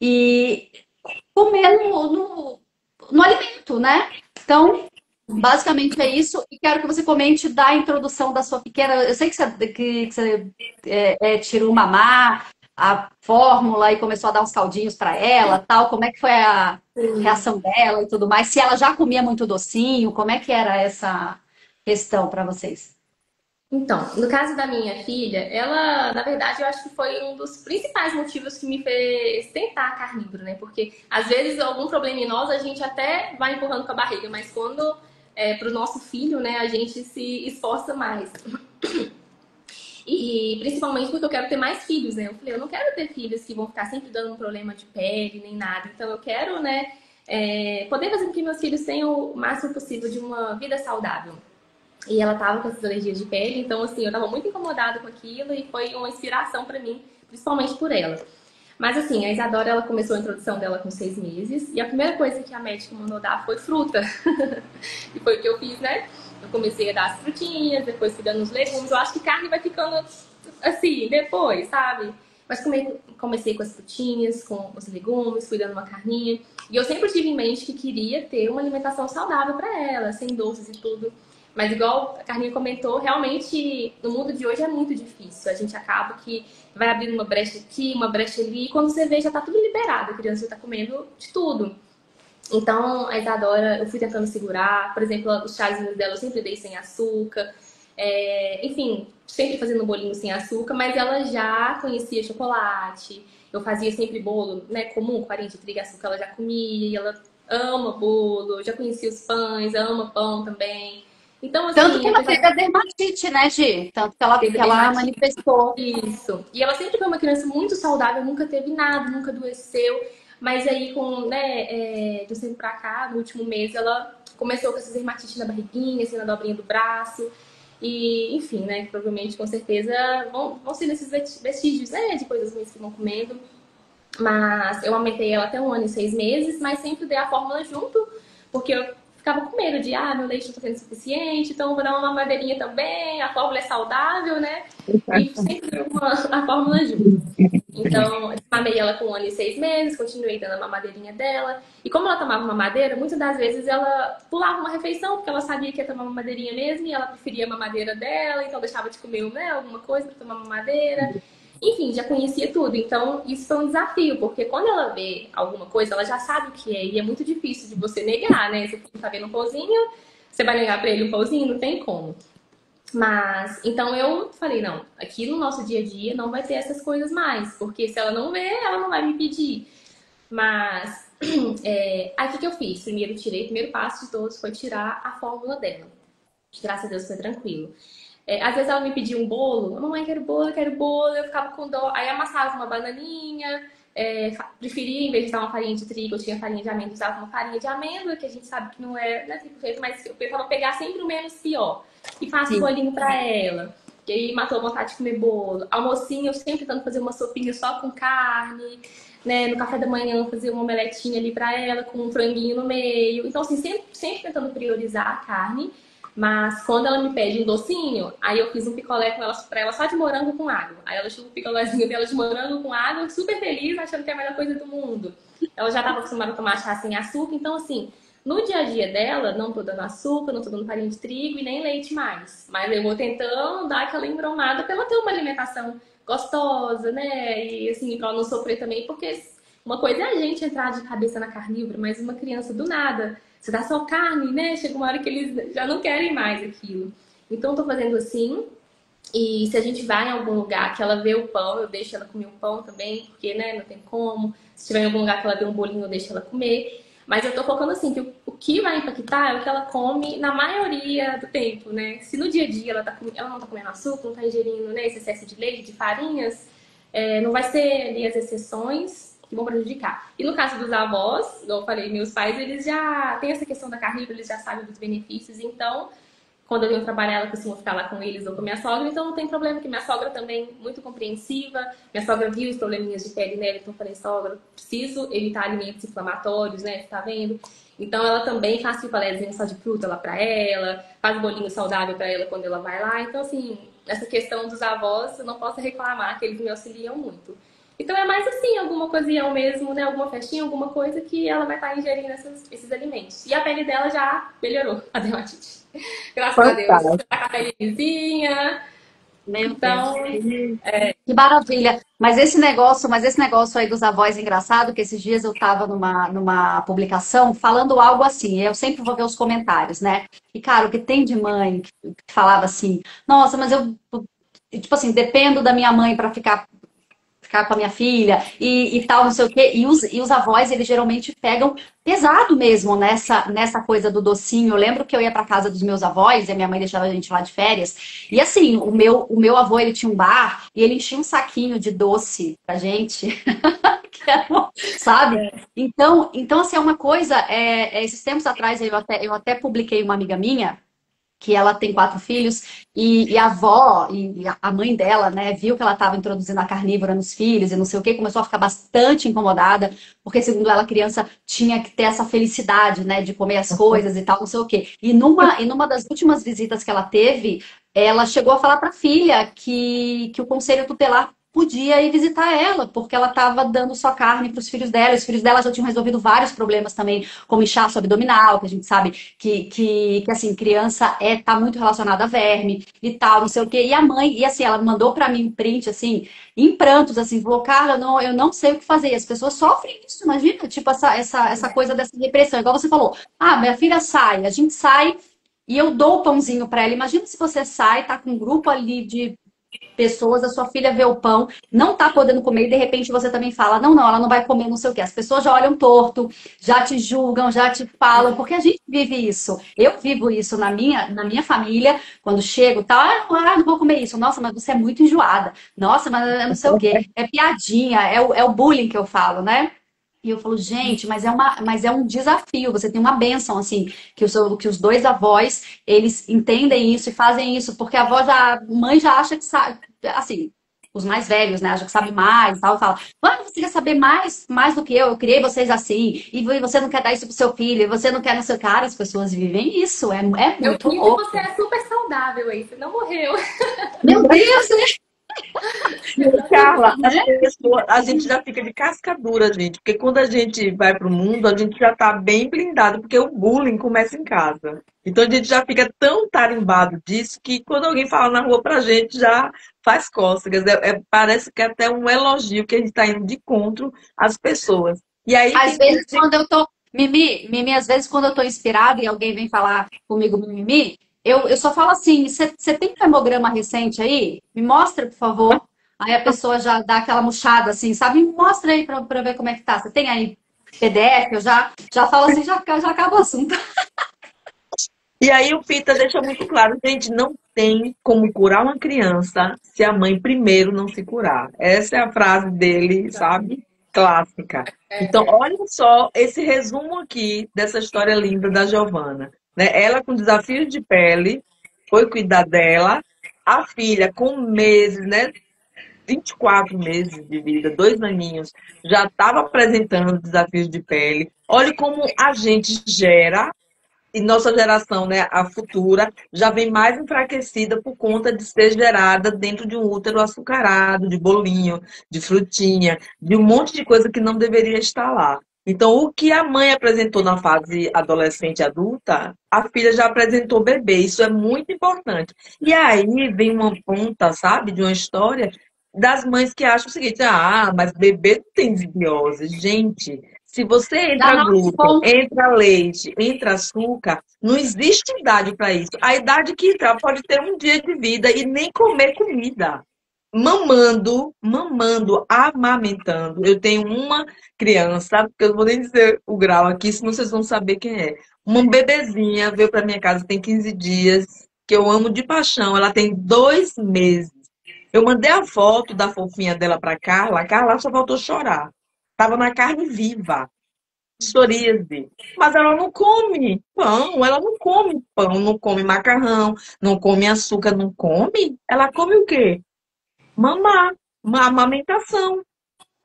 e comer no alimento, né? Então, basicamente é isso. E quero que você comente da introdução da sua pequena. Eu sei que você tirou uma mamar, a fórmula e começou a dar uns caldinhos para ela, tal. Como é que foi a reação dela e tudo mais? Se ela já comia muito docinho, como é que era essa questão para vocês? Então, no caso da minha filha, ela, na verdade, eu acho que foi um dos principais motivos que me fez tentar carnívoro, né? Porque às vezes algum problema em nós a gente até vai empurrando com a barriga, mas quando é pro nosso filho, né, a gente se esforça mais. E principalmente porque eu quero ter mais filhos, né? Eu falei, eu não quero ter filhos que vão ficar sempre dando um problema de pele, nem nada. Então eu quero, né, poder fazer com que meus filhos tenham o máximo possível de uma vida saudável. E ela tava com essas alergias de pele, então assim, eu tava muito incomodada com aquilo e foi uma inspiração pra mim, principalmente por ela. Mas assim, a Isadora, ela começou a introdução dela com 6 meses e a primeira coisa que a médica mandou dar foi fruta. E foi o que eu fiz, né? Eu comecei a dar as frutinhas, depois fui dando os legumes. Eu acho que carne vai ficando assim, depois, sabe? Mas comecei com as frutinhas, com os legumes, fui dando uma carninha. E eu sempre tive em mente que queria ter uma alimentação saudável pra ela, sem doces e tudo. Mas igual a Carlinha comentou, realmente no mundo de hoje é muito difícil. A gente acaba que vai abrindo uma brecha aqui, uma brecha ali, e quando você vê já tá tudo liberado, a criança já tá comendo de tudo. Então, a Isadora, eu fui tentando segurar. Por exemplo, os chazinhos dela eu sempre dei sem açúcar. Enfim, sempre fazendo bolinho sem açúcar, mas ela já conhecia chocolate. Eu fazia sempre bolo, né, comum, com farinha de trigo e açúcar, ela já comia. E ela ama bolo, já conhecia os pães, ama pão também. Então, assim, Tanto que ela teve a dermatite, né, Gi? Tanto que ela manifestou. isso. E ela sempre foi uma criança muito saudável, nunca teve nada, nunca adoeceu. Mas aí, de um tempo pra cá, no último mês, ela começou com essas dermatites na barriguinha, assim, na dobrinha do braço. E, enfim, né, provavelmente, com certeza, vão ser esses vestígios, né, de coisas ruins que vão comendo. Mas eu amamentei ela até 1 ano e 6 meses, mas sempre dei a fórmula junto, porque eu ficava com medo de, meu leite não tá sendo suficiente, então eu vou dar uma mamadeirinha também, a fórmula é saudável, né? E sempre dei a fórmula junto. Então, eu mamei ela com 1 ano e 6 meses, continuei dando a mamadeirinha dela. E como ela tomava mamadeira, muitas das vezes ela pulava uma refeição, porque ela sabia que ia tomar mamadeirinha mesmo, e ela preferia a mamadeira dela, então deixava de comer, né, alguma coisa para tomar mamadeira. Enfim, já conhecia tudo. Então, isso foi um desafio, porque quando ela vê alguma coisa, ela já sabe o que é. E é muito difícil de você negar, né? Se você tá vendo um pãozinho, você vai negar pra ele um pãozinho? Não tem como. Mas, então eu falei, não, aqui no nosso dia a dia não vai ter essas coisas mais. Porque se ela não vê, ela não vai me pedir. Mas, aí o que eu fiz? Primeiro, o primeiro passo de todos foi tirar a fórmula dela. Graças a Deus foi tranquilo. Às vezes ela me pedia um bolo, mamãe, quero bolo, eu ficava com dó, aí amassava uma bananinha, preferia, em vez de usar uma farinha de trigo, eu tinha farinha de amêndoa, usava uma farinha de amêndoa, que a gente sabe que não é 100%, mas eu tentava pegar sempre o menos pior, e faço um bolinho pra ela, que aí matou a vontade de comer bolo. Almocinho, eu sempre tentando fazer uma sopinha só com carne, né, no café da manhã fazer uma omeletinha ali pra ela, com um franguinho no meio, então assim, sempre tentando priorizar a carne. Mas quando ela me pede um docinho, aí eu fiz um picolé pra ela só de morango com água. Aí ela chupa o picolézinho dela de morango com água, super feliz, achando que é a melhor coisa do mundo. Ela já estava acostumada a tomar chá sem açúcar, então assim, no dia a dia dela, não tô dando açúcar, não tô dando farinha de trigo e nem leite mais. Mas eu vou tentando dar aquela embromada pra ela ter uma alimentação gostosa, né? E assim, pra ela não sofrer também, porque uma coisa é a gente entrar de cabeça na carnívora, mas uma criança do nada, você dá só carne, né? Chega uma hora que eles já não querem mais aquilo. Então, eu tô fazendo assim. E se a gente vai em algum lugar que ela vê o pão, eu deixo ela comer o pão também, porque, né, não tem como. Se tiver em algum lugar que ela vê um bolinho, eu deixo ela comer. Mas eu tô focando assim, que o que vai impactar é o que ela come na maioria do tempo, né? Se no dia a dia ela não tá comendo açúcar, não tá ingerindo, né, esse excesso de leite, de farinhas, não vai ser ali as exceções. que vão prejudicar. E no caso dos avós, como eu falei, meus pais, eles já têm essa questão da carnívora, eles já sabem dos benefícios, então quando eu venho trabalhar, ela costuma ficar lá com eles ou com minha sogra, então não tem problema, que minha sogra também muito compreensiva, minha sogra viu os probleminhas de pele nela, então eu falei, sogra, preciso evitar alimentos inflamatórios, né, você tá vendo? Então ela também faz picolézinho só de fruta lá pra ela, faz bolinho saudável pra ela quando ela vai lá, então assim, essa questão dos avós, eu não posso reclamar, que eles me auxiliam muito. Então é mais assim, alguma coisinha mesmo, né? Alguma festinha, alguma coisa que ela vai estar ingerindo esses alimentos. E a pele dela já melhorou, a dermatite. Graças a Deus. Fantástico. Tá com a pelezinha. Meu Deus. Então, Que maravilha. Mas esse negócio aí dos avós é engraçado, que esses dias eu estava numa publicação falando algo assim, eu sempre vou ver os comentários, né? E, cara, o que tem de mãe que falava assim, nossa, mas eu, tipo assim, dependo da minha mãe para ficar com a minha filha e tal, não sei o quê. E os avós, eles geralmente pegam pesado mesmo nessa coisa do docinho. Eu lembro que eu ia para casa dos meus avós e a minha mãe deixava a gente lá de férias. E assim, o meu avô, ele tinha um bar e ele enchia um saquinho de doce pra gente. Que era sabe? Então, assim, é uma coisa. Esses tempos atrás eu até publiquei uma amiga minha que ela tem 4 filhos, e a avó e a mãe dela, né, viu que ela estava introduzindo a carnívora nos filhos e não sei o que, começou a ficar bastante incomodada, porque segundo ela, a criança tinha que ter essa felicidade, né, de comer as coisas e tal, não sei o quê. E numa das últimas visitas que ela teve, ela chegou a falar para a filha que o conselho tutelar podia ir visitar ela, porque ela estava dando só carne para os filhos dela. Os filhos dela já tinham resolvido vários problemas também, como inchaço abdominal, que a gente sabe que assim, criança tá muito relacionada a verme e tal, não sei o quê. E a mãe, e assim, ela mandou para mim um print, assim, em prantos, assim, falou, Carla, não, eu não sei o que fazer. E as pessoas sofrem isso, imagina, tipo, essa coisa dessa repressão. Igual você falou, minha filha sai, a gente sai e eu dou o pãozinho para ela. Imagina se você sai, tá com um grupo ali de pessoas, a sua filha vê o pão, não tá podendo comer e de repente você também fala, não, não, ela não vai comer não sei o quê. As pessoas já olham torto, já te julgam, já te falam, porque a gente vive isso. Eu vivo isso na minha família, quando chego, tá, não vou comer isso. Nossa, mas você é muito enjoada. Nossa, mas eu não sei o quê. É piadinha, é o bullying que eu falo, né? E eu falo, gente, mas é um desafio. Você tem uma bênção, assim, que os dois avós, eles entendem isso e fazem isso, porque a mãe já acha que sabe, assim, os mais velhos, né, acham que sabe mais e tal, fala, mãe, você quer saber mais do que eu criei vocês assim, e você não quer dar isso pro seu filho, e você não quer no seu cara, as pessoas vivem isso, é eu muito vi que louco. você é super saudável aí, você não morreu. Meu Deus, né? Carla, a gente já fica de casca dura, gente, porque quando a gente vai para o mundo, a gente já está bem blindado, porque o bullying começa em casa. Então a gente já fica tão tarimbado disso que quando alguém fala na rua pra gente já faz cócegas. Parece que é até um elogio que a gente está indo de encontro às pessoas. E aí Às tem vezes, quando eu tô. Mimi, às vezes, quando eu tô inspirada e alguém vem falar comigo, Mimi, eu só falo assim: você tem hemograma recente aí? Me mostra, por favor. Aí a pessoa já dá aquela murchada assim, sabe? Me mostra aí pra eu ver como é que tá. Você tem aí PDF? Eu já falo assim, já acaba o assunto. E aí o Pita deixa muito claro, gente, não tem como curar uma criança se a mãe primeiro não se curar. Essa é a frase dele, sabe? Clássica. Então, olha só esse resumo aqui dessa história linda da Giovana, né? Ela com desafios de pele, foi cuidar dela, a filha com meses, né? 24 meses de vida, 2 aninhos, já estava apresentando desafios de pele. Olha como a gente gera e nossa geração, né, a futura, já vem mais enfraquecida por conta de ser gerada dentro de um útero açucarado, de bolinho, de frutinha, de um monte de coisa que não deveria estar lá. Então, o que a mãe apresentou na fase adolescente e adulta, a filha já apresentou bebê. Isso é muito importante. E aí vem uma ponta, sabe, de uma história das mães que acham o seguinte: mas bebê não tem desbiose. Gente, se você Já entra nasce glúten, com. entra leite, entra açúcar, não existe idade para isso. A idade que entrar pode ter um dia de vida e nem comer comida. Mamando, amamentando. Eu tenho uma criança, porque eu não vou nem dizer o grau aqui, senão vocês vão saber quem é. Uma bebezinha veio para minha casa, tem 15 dias, que eu amo de paixão. Ela tem 2 meses. Eu mandei a foto da fofinha dela para Carla, a Carla só faltou chorar. Estava na carne viva, psoríase. Mas ela não come pão, ela não come pão, não come macarrão, não come açúcar, não come. Ela come o quê? Mamar, uma amamentação.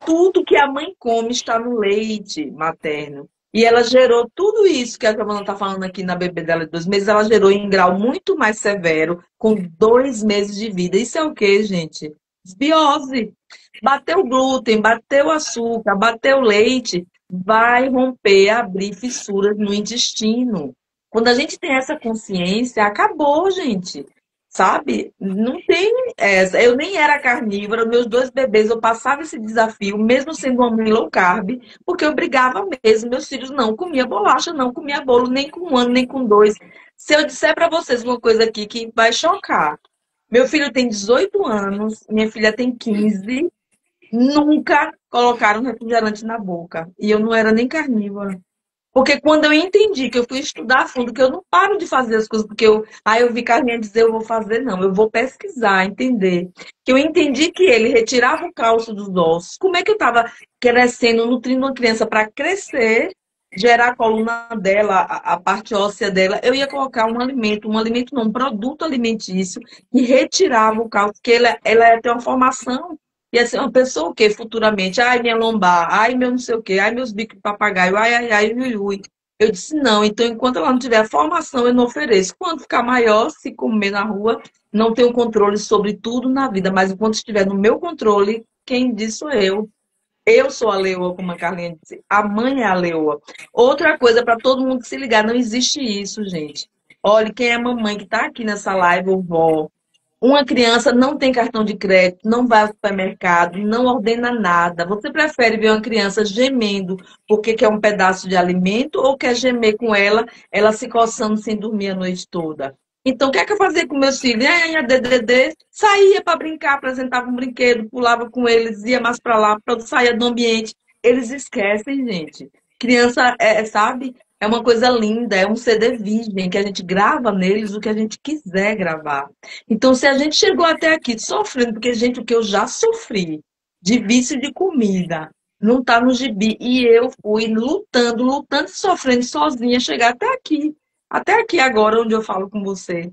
Tudo que a mãe come está no leite materno. E ela gerou tudo isso que a Giovana está falando aqui na bebê dela de 2 meses, ela gerou em grau muito mais severo, com 2 meses de vida. Isso é o quê, gente? Desbiose. Bateu glúten, bateu açúcar, bateu leite, vai romper, abrir fissuras no intestino. Quando a gente tem essa consciência, acabou, gente. Sabe? Não tem essa. Eu nem era carnívora, meus 2 bebês, eu passava esse desafio, mesmo sendo uma mãe low carb, porque eu brigava mesmo. Meus filhos não comiam bolacha, não comia bolo, nem com 1 ano, nem com 2. Se eu disser para vocês uma coisa aqui que vai chocar. Meu filho tem 18 anos, minha filha tem 15, nunca colocaram refrigerante na boca. E eu não era nem carnívora. Porque quando eu entendi que eu fui estudar a fundo, que eu não paro de fazer as coisas porque eu vi Carlinha dizer eu vou fazer, não. Eu vou pesquisar, entender. Que eu entendi que ele retirava o cálcio dos ossos. Como é que eu estava crescendo, nutrindo uma criança para crescer, gerar a coluna dela, a parte óssea dela? Eu ia colocar um alimento não, um produto alimentício que retirava o cálcio, porque ela ia ter uma formação. Ia ser uma pessoa o quê futuramente? Ai, minha lombar, ai, meu não sei o quê, ai, meus bicos de papagaio, ai, ai, ai, ui, ui. Eu disse, não, então enquanto ela não tiver formação, eu não ofereço. Quando ficar maior, se comer na rua, não tenho controle sobre tudo na vida, mas enquanto estiver no meu controle, quem diz sou eu. Eu sou a leoa, como a Carlinha disse. A mãe é a leoa. Outra coisa para todo mundo se ligar, não existe isso, gente. Olha, quem é mamãe que está aqui nessa live, ou vó, uma criança não tem cartão de crédito, não vai ao supermercado, não ordena nada. Você prefere ver uma criança gemendo porque quer um pedaço de alimento ou quer gemer com ela se coçando sem dormir a noite toda? Então, o que é que eu fazia com meus filhos? DDD, saía para brincar, apresentava um brinquedo, pulava com eles, ia mais para lá, saía do ambiente. Eles esquecem, gente. Criança, sabe? É uma coisa linda, é um CD virgem que a gente grava neles o que a gente quiser gravar. Então, se a gente chegou até aqui sofrendo, porque, gente, o que eu já sofri de vício de comida não tá no gibi. E eu fui lutando, lutando e sofrendo sozinha, chegar até aqui agora, onde eu falo com você.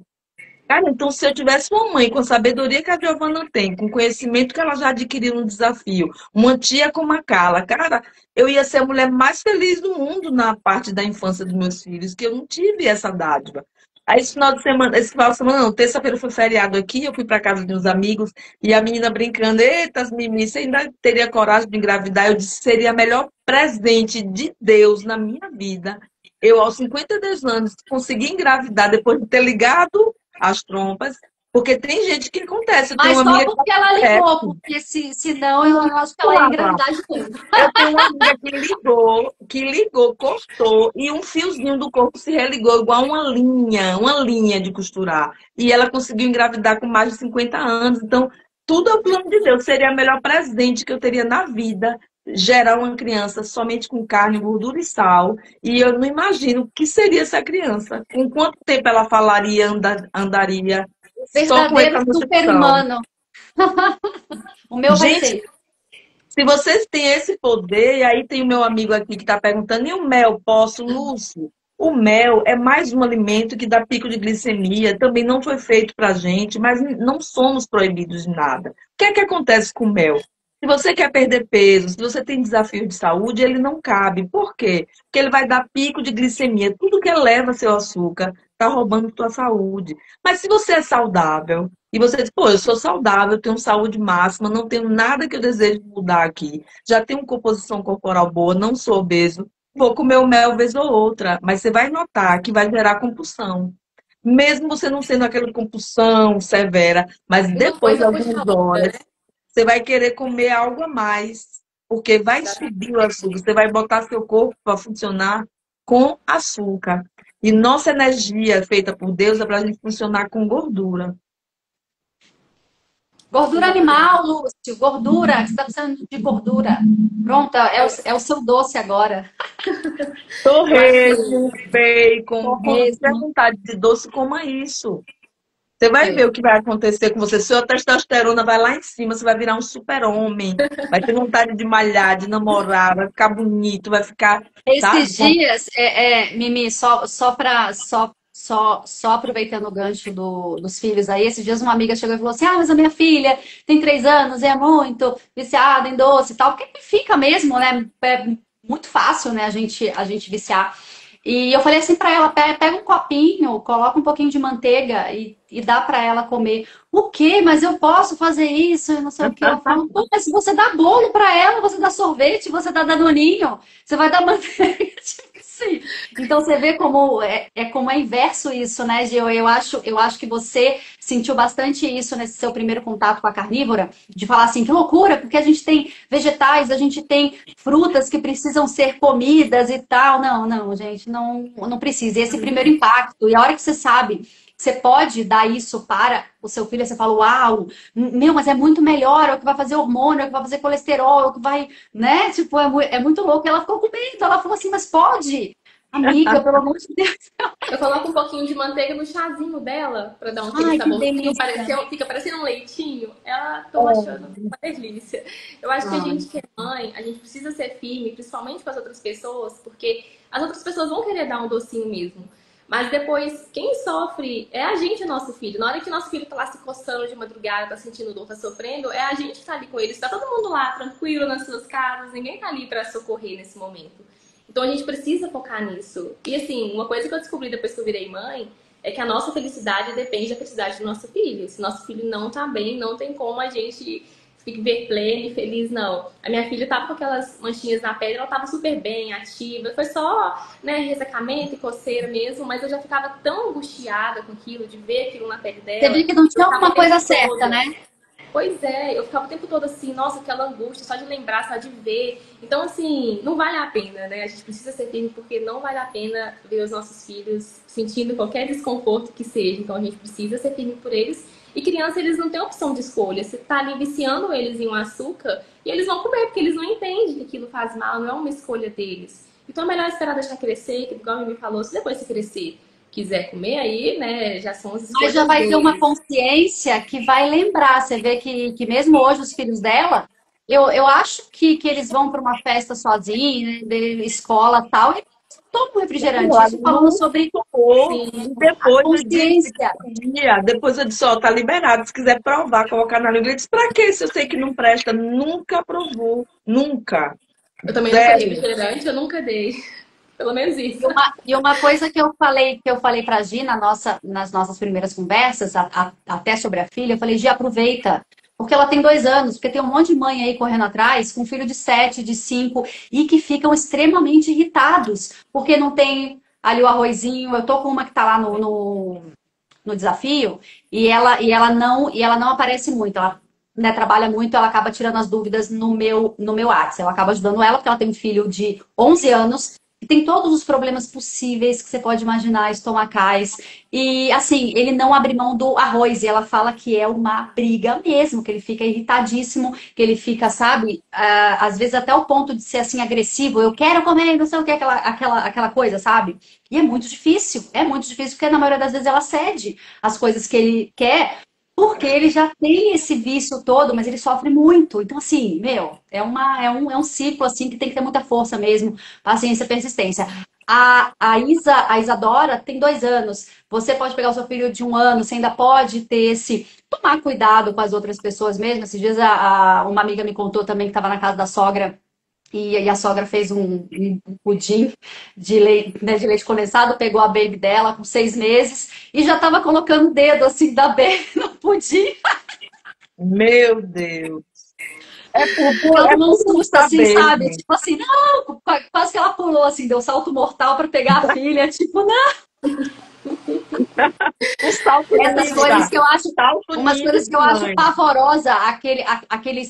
Cara, então se eu tivesse uma mãe com a sabedoria que a Giovana tem, com o conhecimento que ela já adquiriu no desafio, uma tia como a Carla, cara, eu ia ser a mulher mais feliz do mundo na parte da infância dos meus filhos, que eu não tive essa dádiva. Aí esse final de semana não, terça-feira foi feriado aqui, eu fui para casa de uns amigos e a menina brincando, eita, Mimi, você ainda teria coragem de engravidar? Eu disse, seria o melhor presente de Deus na minha vida. Eu, aos 52 anos, consegui engravidar depois de ter ligado as trompas, porque tem gente que acontece. Eu tenho Mas uma só amiga porque ela ligou, porque se não, eu acho que ela ia engravidar de novo. eu tenho uma amiga que ligou, cortou, e um fiozinho do corpo se religou igual uma linha de costurar. E ela conseguiu engravidar com mais de 50 anos. Então, tudo é o plano de Deus. Seria o melhor presente que eu teria na vida, gerar uma criança somente com carne, gordura e sal. E eu não imagino o que seria essa criança. Com quanto tempo ela falaria, andaria, só com essa Verdadeiro nutrição. super-humano. O meu vai Gente, ser. se vocês têm esse poder, e aí tem o meu amigo aqui que está perguntando, e o mel, posso, Lúcio? O mel é mais um alimento que dá pico de glicemia, também não foi feito para a gente, mas não somos proibidos de nada. O que é que acontece com o mel? Se você quer perder peso, se você tem desafio de saúde, ele não cabe. Por quê? Porque ele vai dar pico de glicemia. Tudo que eleva seu açúcar está roubando tua saúde. Mas se você é saudável, e você diz, pô, eu sou saudável, tenho saúde máxima, não tenho nada que eu deseje mudar aqui. Já tenho composição corporal boa, não sou obeso. Vou comer o mel vez ou outra. Mas você vai notar que vai gerar compulsão. Mesmo você não sendo aquela compulsão severa, mas Uma depois de coisa puxa algumas a outra, horas, né? você vai querer comer algo a mais. Porque vai subir o açúcar. Você vai botar seu corpo para funcionar com açúcar. E nossa energia feita por Deus é para a gente funcionar com gordura. Gordura animal, Lúcio. Gordura. Você está precisando de gordura. Pronto, é o seu doce agora. Torresmo, bacon, quando tiver Torresmo. vontade de doce, coma isso. Você vai ver o que vai acontecer com você. Sua testosterona vai lá em cima, você vai virar um super-homem. Vai ter vontade de malhar, de namorar, vai ficar bonito, vai ficar, sabe? Esses dias, Mimi, só aproveitando o gancho dos filhos aí, esses dias uma amiga chegou e falou assim: ah, mas a minha filha tem 3 anos, é muito viciada em doce e tal, porque fica mesmo, né? É muito fácil, né, a gente viciar. E eu falei assim pra ela: pega um copinho, coloca um pouquinho de manteiga e dá pra ela comer. O quê? Mas eu posso fazer isso? Eu não sei o que. Eu falo: pô, mas se você dá bolo pra ela, você dá sorvete, você dá danoninho, você vai dar manteiga. Tipo assim. Então você vê como é inverso isso, né, Gil? Eu acho que você sentiu bastante isso nesse seu primeiro contato com a carnívora, de falar assim, que loucura, porque a gente tem vegetais, a gente tem frutas que precisam ser comidas e tal. Não, não, gente, não precisa. E esse primeiro impacto, e a hora que você sabe que você pode dar isso para o seu filho, você fala: uau, meu, mas é muito melhor, é o que vai fazer hormônio, é o que vai fazer colesterol, é o que vai, né? Tipo, é muito louco. Ela ficou com medo, ela falou assim: mas pode? Amiga, pelo amor de Deus. Eu coloco um pouquinho de manteiga no chazinho dela, pra dar aquele Ai, que saborzinho, delícia. fica parecendo um leitinho. Ela toma achando uma delícia. Eu acho que a Ai. gente que é mãe, a gente precisa ser firme, principalmente com as outras pessoas, porque as outras pessoas vão querer dar um docinho mesmo. Mas depois, quem sofre é a gente, o nosso filho. Na hora que nosso filho tá lá se coçando de madrugada, tá sentindo dor, tá sofrendo, é a gente que tá ali com ele. Tá todo mundo lá, tranquilo, nas suas casas, ninguém tá ali pra socorrer nesse momento. Então a gente precisa focar nisso. E assim, uma coisa que eu descobri depois que eu virei mãe é que a nossa felicidade depende da felicidade do nosso filho. Se nosso filho não tá bem, não tem como a gente ficar pleno e feliz, não. A minha filha tava com aquelas manchinhas na pele, ela tava super bem, ativa. Foi só, né, ressecamento e coceira mesmo, mas eu já ficava tão angustiada com aquilo, de ver aquilo na pele Você dela. viu que não Eu tinha ficava alguma o tempo coisa certa, todo. né? Pois é, eu ficava o tempo todo assim, nossa, aquela angústia, só de lembrar, só de ver. Então, assim, não vale a pena, né? A gente precisa ser firme porque não vale a pena ver os nossos filhos sentindo qualquer desconforto que seja. Então, a gente precisa ser firme por eles. E criança, eles não têm opção de escolha. Você tá ali viciando eles em um açúcar e eles vão comer, porque eles não entendem que aquilo faz mal, não é uma escolha deles. Então, é melhor esperar deixar crescer, que igual a Mimi falou, se depois você crescer, quiser comer, aí, né, já são as Mas já escolhas vai ter uma deles. consciência que vai lembrar. Você vê que mesmo hoje os filhos dela, eu acho que eles vão para uma festa sozinhos, né, de escola e tal, e tomam refrigerante. Ela Isso falando não sobre tomou. Sim. E a depois eu disse que consciência. podia. Depois eu disse: ó, tá liberado. Se quiser provar, colocar na língua. Eu disse: pra quê? Se eu sei que não presta. Nunca provou. Nunca. Eu também nunca dei Zero. refrigerante, eu nunca dei. Pelo menos isso. E uma coisa que eu falei para a Gi nas nossas primeiras conversas, até sobre a filha, eu falei: Gi, aproveita, porque ela tem 2 anos, porque tem um monte de mãe aí correndo atrás, com filho de 7, de 5, e que ficam extremamente irritados, porque não tem ali o arrozinho. Eu tô com uma que tá lá no desafio, e ela não aparece muito. Ela, né, trabalha muito, ela acaba tirando as dúvidas no meu WhatsApp. Eu acabo ajudando ela, porque ela tem um filho de 11 anos que tem todos os problemas possíveis que você pode imaginar, estomacais. E assim, ele não abre mão do arroz. E ela fala que é uma briga mesmo, que ele fica irritadíssimo, que ele fica, sabe, às vezes até o ponto de ser assim agressivo. Eu quero comer, não sei o que, aquela coisa, sabe? E é muito difícil, porque na maioria das vezes ela cede as coisas que ele quer, porque ele já tem esse vício todo, mas ele sofre muito. Então, assim, meu, é um ciclo assim que tem que ter muita força mesmo, paciência e persistência. A Isadora tem 2 anos. Você pode pegar o seu filho de 1 ano, você ainda pode ter tomar cuidado com as outras pessoas mesmo. Esses dias uma amiga me contou também que estava na casa da sogra. E a sogra fez um pudim de leite condensado, pegou a baby dela com 6 meses e já estava colocando o dedo assim da baby no pudim. Meu Deus. Ela É tomou um por não susto assim, saber, sabe? gente. Tipo assim, não, quase que ela pulou assim, deu salto mortal para pegar a filha. Tipo, não. O salto Essas coisas ninja. que eu acho, Salto umas ninja coisas que de eu acho mãe. pavorosa,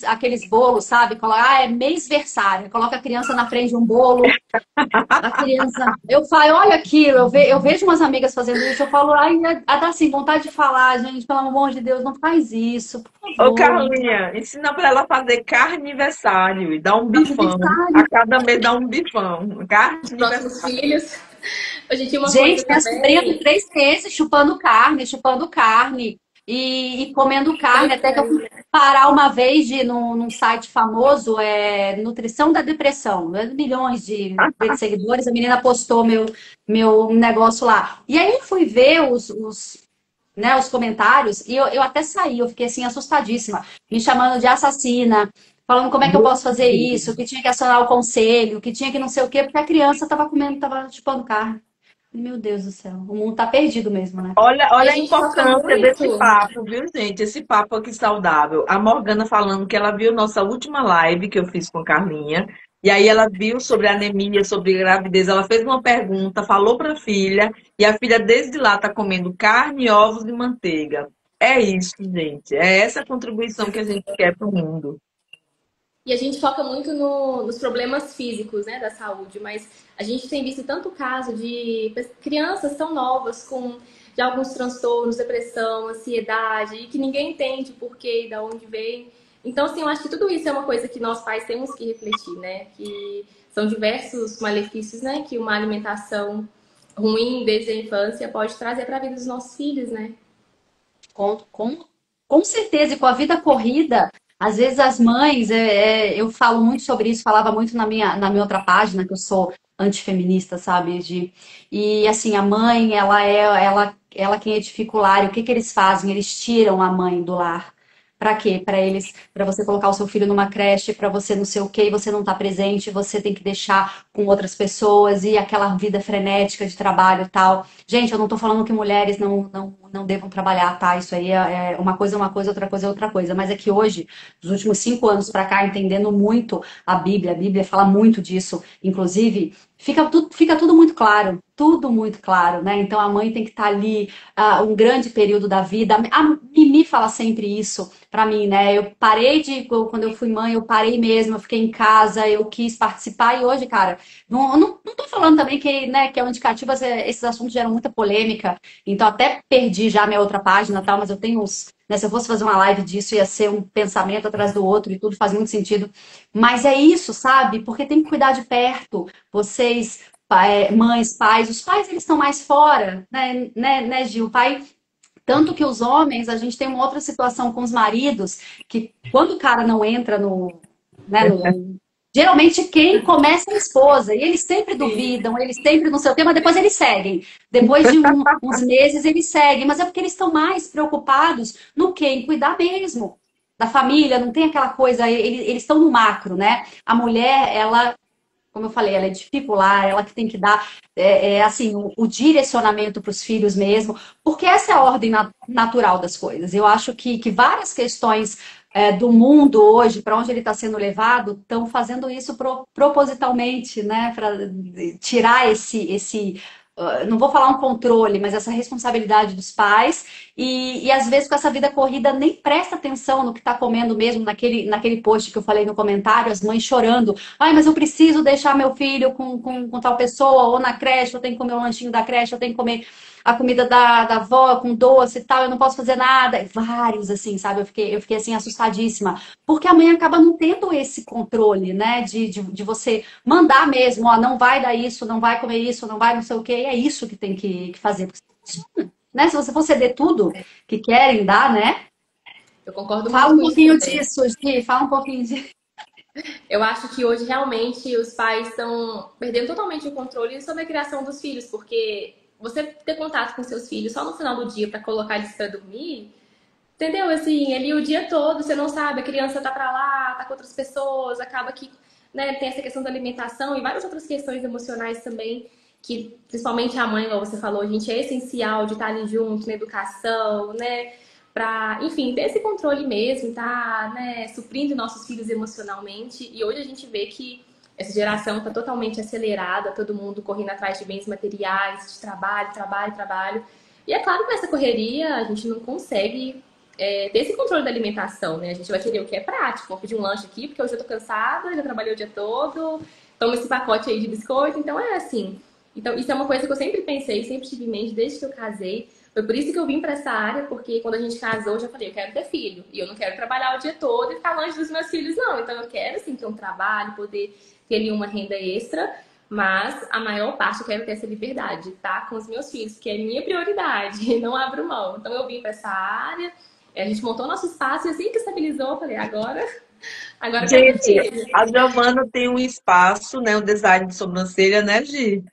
aqueles bolos, sabe? Coloca, é mêsversário, coloca a criança na frente de um bolo. A criança, eu falo, olha aquilo, eu vejo umas amigas fazendo isso, eu falo: ai, dá assim, vontade de falar, gente, pelo amor de Deus, não faz isso, por Ô, favor. Carlinha, ensina pra ela fazer carniversário e dar um bifão. A Aniversário. cada mês dá um bifão. Os próximos Carniversário. filhos. Hoje uma Gente, coisa minha sobrinha com também. 3 meses chupando carne e comendo carne, Pois até que eu fui é. parar uma vez num site famoso, Nutrição da Depressão, né? Milhões de seguidores, a menina postou meu negócio lá. E aí eu fui ver né, os comentários e eu até saí, eu fiquei assim assustadíssima, me chamando de assassina, falando como é que eu posso fazer isso, que tinha que acionar o conselho, que tinha que não sei o quê, porque a criança estava comendo, estava chupando carne. Meu Deus do céu, o mundo tá perdido mesmo, né? Olha, E a olha a gente foca importância desse muito. papo, viu, gente? Esse papo aqui saudável. A Morgana falando que ela viu nossa última live que eu fiz com a Carlinha, e aí ela viu sobre anemia, sobre gravidez. Ela fez uma pergunta, falou para a filha, e a filha desde lá está comendo carne, ovos e manteiga. É isso, gente. É essa contribuição que a gente quer para o mundo. E a gente foca muito nos problemas físicos, né, da saúde, mas a gente tem visto tanto caso de crianças tão novas com de alguns transtornos, depressão, ansiedade, e que ninguém entende por quê e de onde vem. Então, assim, eu acho que tudo isso é uma coisa que nós pais temos que refletir, né? Que são diversos malefícios, né, que uma alimentação ruim desde a infância pode trazer para a vida dos nossos filhos, né? Com, com, com certeza, e com a vida corrida, às vezes as mães, eu falo muito sobre isso, falava muito na minha outra página, que eu sou antifeminista, sabe, e assim, a mãe, ela quem edifica o lar, e o que que eles fazem? Eles tiram a mãe do lar. Pra quê? Para você colocar o seu filho numa creche, pra você não sei o quê, e você não tá presente, você tem que deixar com outras pessoas, e aquela vida frenética de trabalho e tal. Gente, eu não tô falando que mulheres não devam trabalhar, tá? Isso aí é uma coisa, outra coisa é outra coisa. Mas é que hoje, dos últimos 5 anos pra cá, entendendo muito a Bíblia fala muito disso. Inclusive, fica tudo tudo muito claro, né? Então a mãe tem que estar ali um grande período da vida. A Mimi fala sempre isso pra mim, né? Quando eu fui mãe, eu parei mesmo, eu fiquei em casa, eu quis participar e hoje, cara, não tô falando também que, né, que é um indicativo, esses assuntos geram muita polêmica, então até perdi já minha outra página, tal, mas eu tenho uns, né, se eu fosse fazer uma live disso, ia ser um pensamento atrás do outro e tudo faz muito sentido. Mas é isso, sabe? Porque tem que cuidar de perto. Vocês, mães, pais, os pais eles estão mais fora, né, Gil? O pai tanto que os homens, a gente tem uma outra situação com os maridos, que quando o cara não entra geralmente quem começa é a esposa, e eles sempre duvidam, eles sempre não sei o quê, mas depois eles seguem. Depois de uns meses eles seguem, mas é porque eles estão mais preocupados no quê? Em cuidar mesmo da família, não tem aquela coisa, eles estão no macro, né? A mulher, ela, como eu falei, ela é dificular, ela que tem que dar assim o direcionamento para os filhos mesmo, porque essa é a ordem natural das coisas. Eu acho que várias questões do mundo hoje, para onde ele está sendo levado, estão fazendo isso propositalmente, né? Para tirar não vou falar um controle, mas essa responsabilidade dos pais e às vezes com essa vida corrida nem presta atenção no que está comendo mesmo naquele post que eu falei no comentário, as mães chorando. Ai, mas eu preciso deixar meu filho com tal pessoa, ou na creche, eu tenho que comer o lanchinho da creche, eu tenho que comer a comida da avó com doce e tal, eu não posso fazer nada. Vários, assim, sabe? Eu fiquei assim, assustadíssima. Porque a mãe acaba não tendo esse controle, né? De você mandar mesmo, ó, não vai dar isso, não vai comer isso, não vai não sei o quê. E é isso que tem que fazer. Né? Se você for ceder tudo que querem dar, né? Eu concordo Fala muito um com isso pouquinho também. disso, Gi, fala um pouquinho disso. Eu acho que hoje realmente os pais estão perdendo totalmente o controle sobre a criação dos filhos, porque você ter contato com seus filhos só no final do dia para colocar eles para dormir, entendeu? Assim, ali o dia todo, você não sabe, a criança tá para lá, tá com outras pessoas, acaba que, né, tem essa questão da alimentação e várias outras questões emocionais também, que principalmente a mãe, como você falou, a gente é essencial de estar ali junto na educação, né? Para, enfim, ter esse controle mesmo, tá, né, suprindo nossos filhos emocionalmente. E hoje a gente vê que essa geração está totalmente acelerada, todo mundo correndo atrás de bens materiais, de trabalho, trabalho, trabalho. E é claro que nessa correria a gente não consegue ter esse controle da alimentação, né? A gente vai querer o que é prático. Vou pedir um lanche aqui porque hoje eu tô cansada, já trabalhei o dia todo, toma esse pacote aí de biscoito. Então é assim. Então isso é uma coisa que eu sempre pensei, sempre tive em mente desde que eu casei. Foi por isso que eu vim para essa área, porque quando a gente casou, eu já falei, eu quero ter filho. E eu não quero trabalhar o dia todo e ficar longe dos meus filhos, não. Então eu quero, assim, ter um trabalho, poder ter ali uma renda extra. Mas a maior parte eu quero ter essa liberdade, tá? Com os meus filhos, que é minha prioridade, não abro mão. Então eu vim para essa área, a gente montou nosso espaço e assim que estabilizou, eu falei, agora eu quero ter Gente, filho. a Giovana tem um espaço, né? Um design de sobrancelha, né, Gi?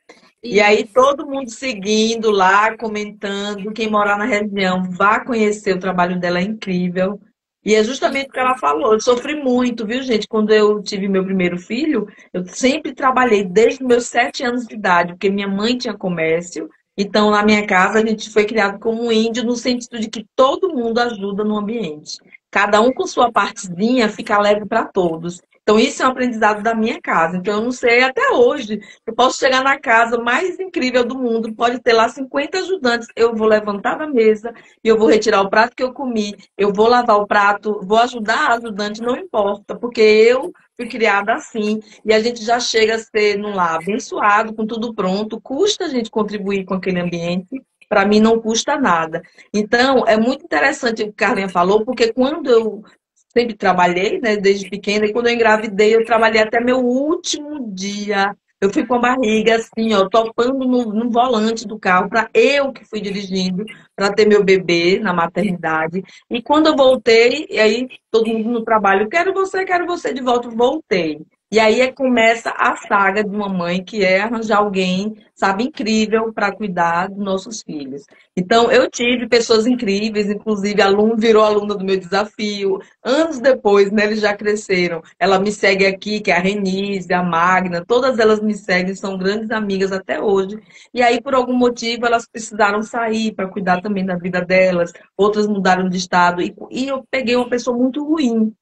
E aí Isso. todo mundo seguindo lá, comentando. Quem morar na região vá conhecer o trabalho dela, é incrível. E é justamente o que ela falou. Eu sofri muito, viu, gente? Quando eu tive meu primeiro filho, eu sempre trabalhei desde os meus 7 anos de idade, porque minha mãe tinha comércio. Então, na minha casa, a gente foi criado como um índio, no sentido de que todo mundo ajuda no ambiente. Cada um com sua partezinha fica leve para todos. Então, isso é um aprendizado da minha casa. Então, eu não sei até hoje. Eu posso chegar na casa mais incrível do mundo, pode ter lá 50 ajudantes. Eu vou levantar da mesa e eu vou retirar o prato que eu comi, eu vou lavar o prato, vou ajudar a ajudante, não importa, porque eu fui criada assim e a gente já chega a ser num lar abençoado, com tudo pronto. Custa a gente contribuir com aquele ambiente. Para mim não custa nada. Então, é muito interessante o que a Carlinha falou, porque quando eu sempre trabalhei, né, desde pequena, e quando eu engravidei, eu trabalhei até meu último dia. Eu fui com a barriga assim, ó, topando no volante do carro, para eu que fui dirigindo, para ter meu bebê na maternidade. E quando eu voltei, e aí todo mundo no trabalho, quero você de volta, voltei. E aí começa a saga de uma mãe que é arranjar alguém, sabe, incrível para cuidar dos nossos filhos. Então, eu tive pessoas incríveis, inclusive aluno virou aluna do meu desafio. Anos depois, né, eles já cresceram. Ela me segue aqui, que é a Renise, a Magna, todas elas me seguem, são grandes amigas até hoje. E aí, por algum motivo, elas precisaram sair para cuidar também da vida delas. Outras mudaram de estado. E eu peguei uma pessoa muito ruim.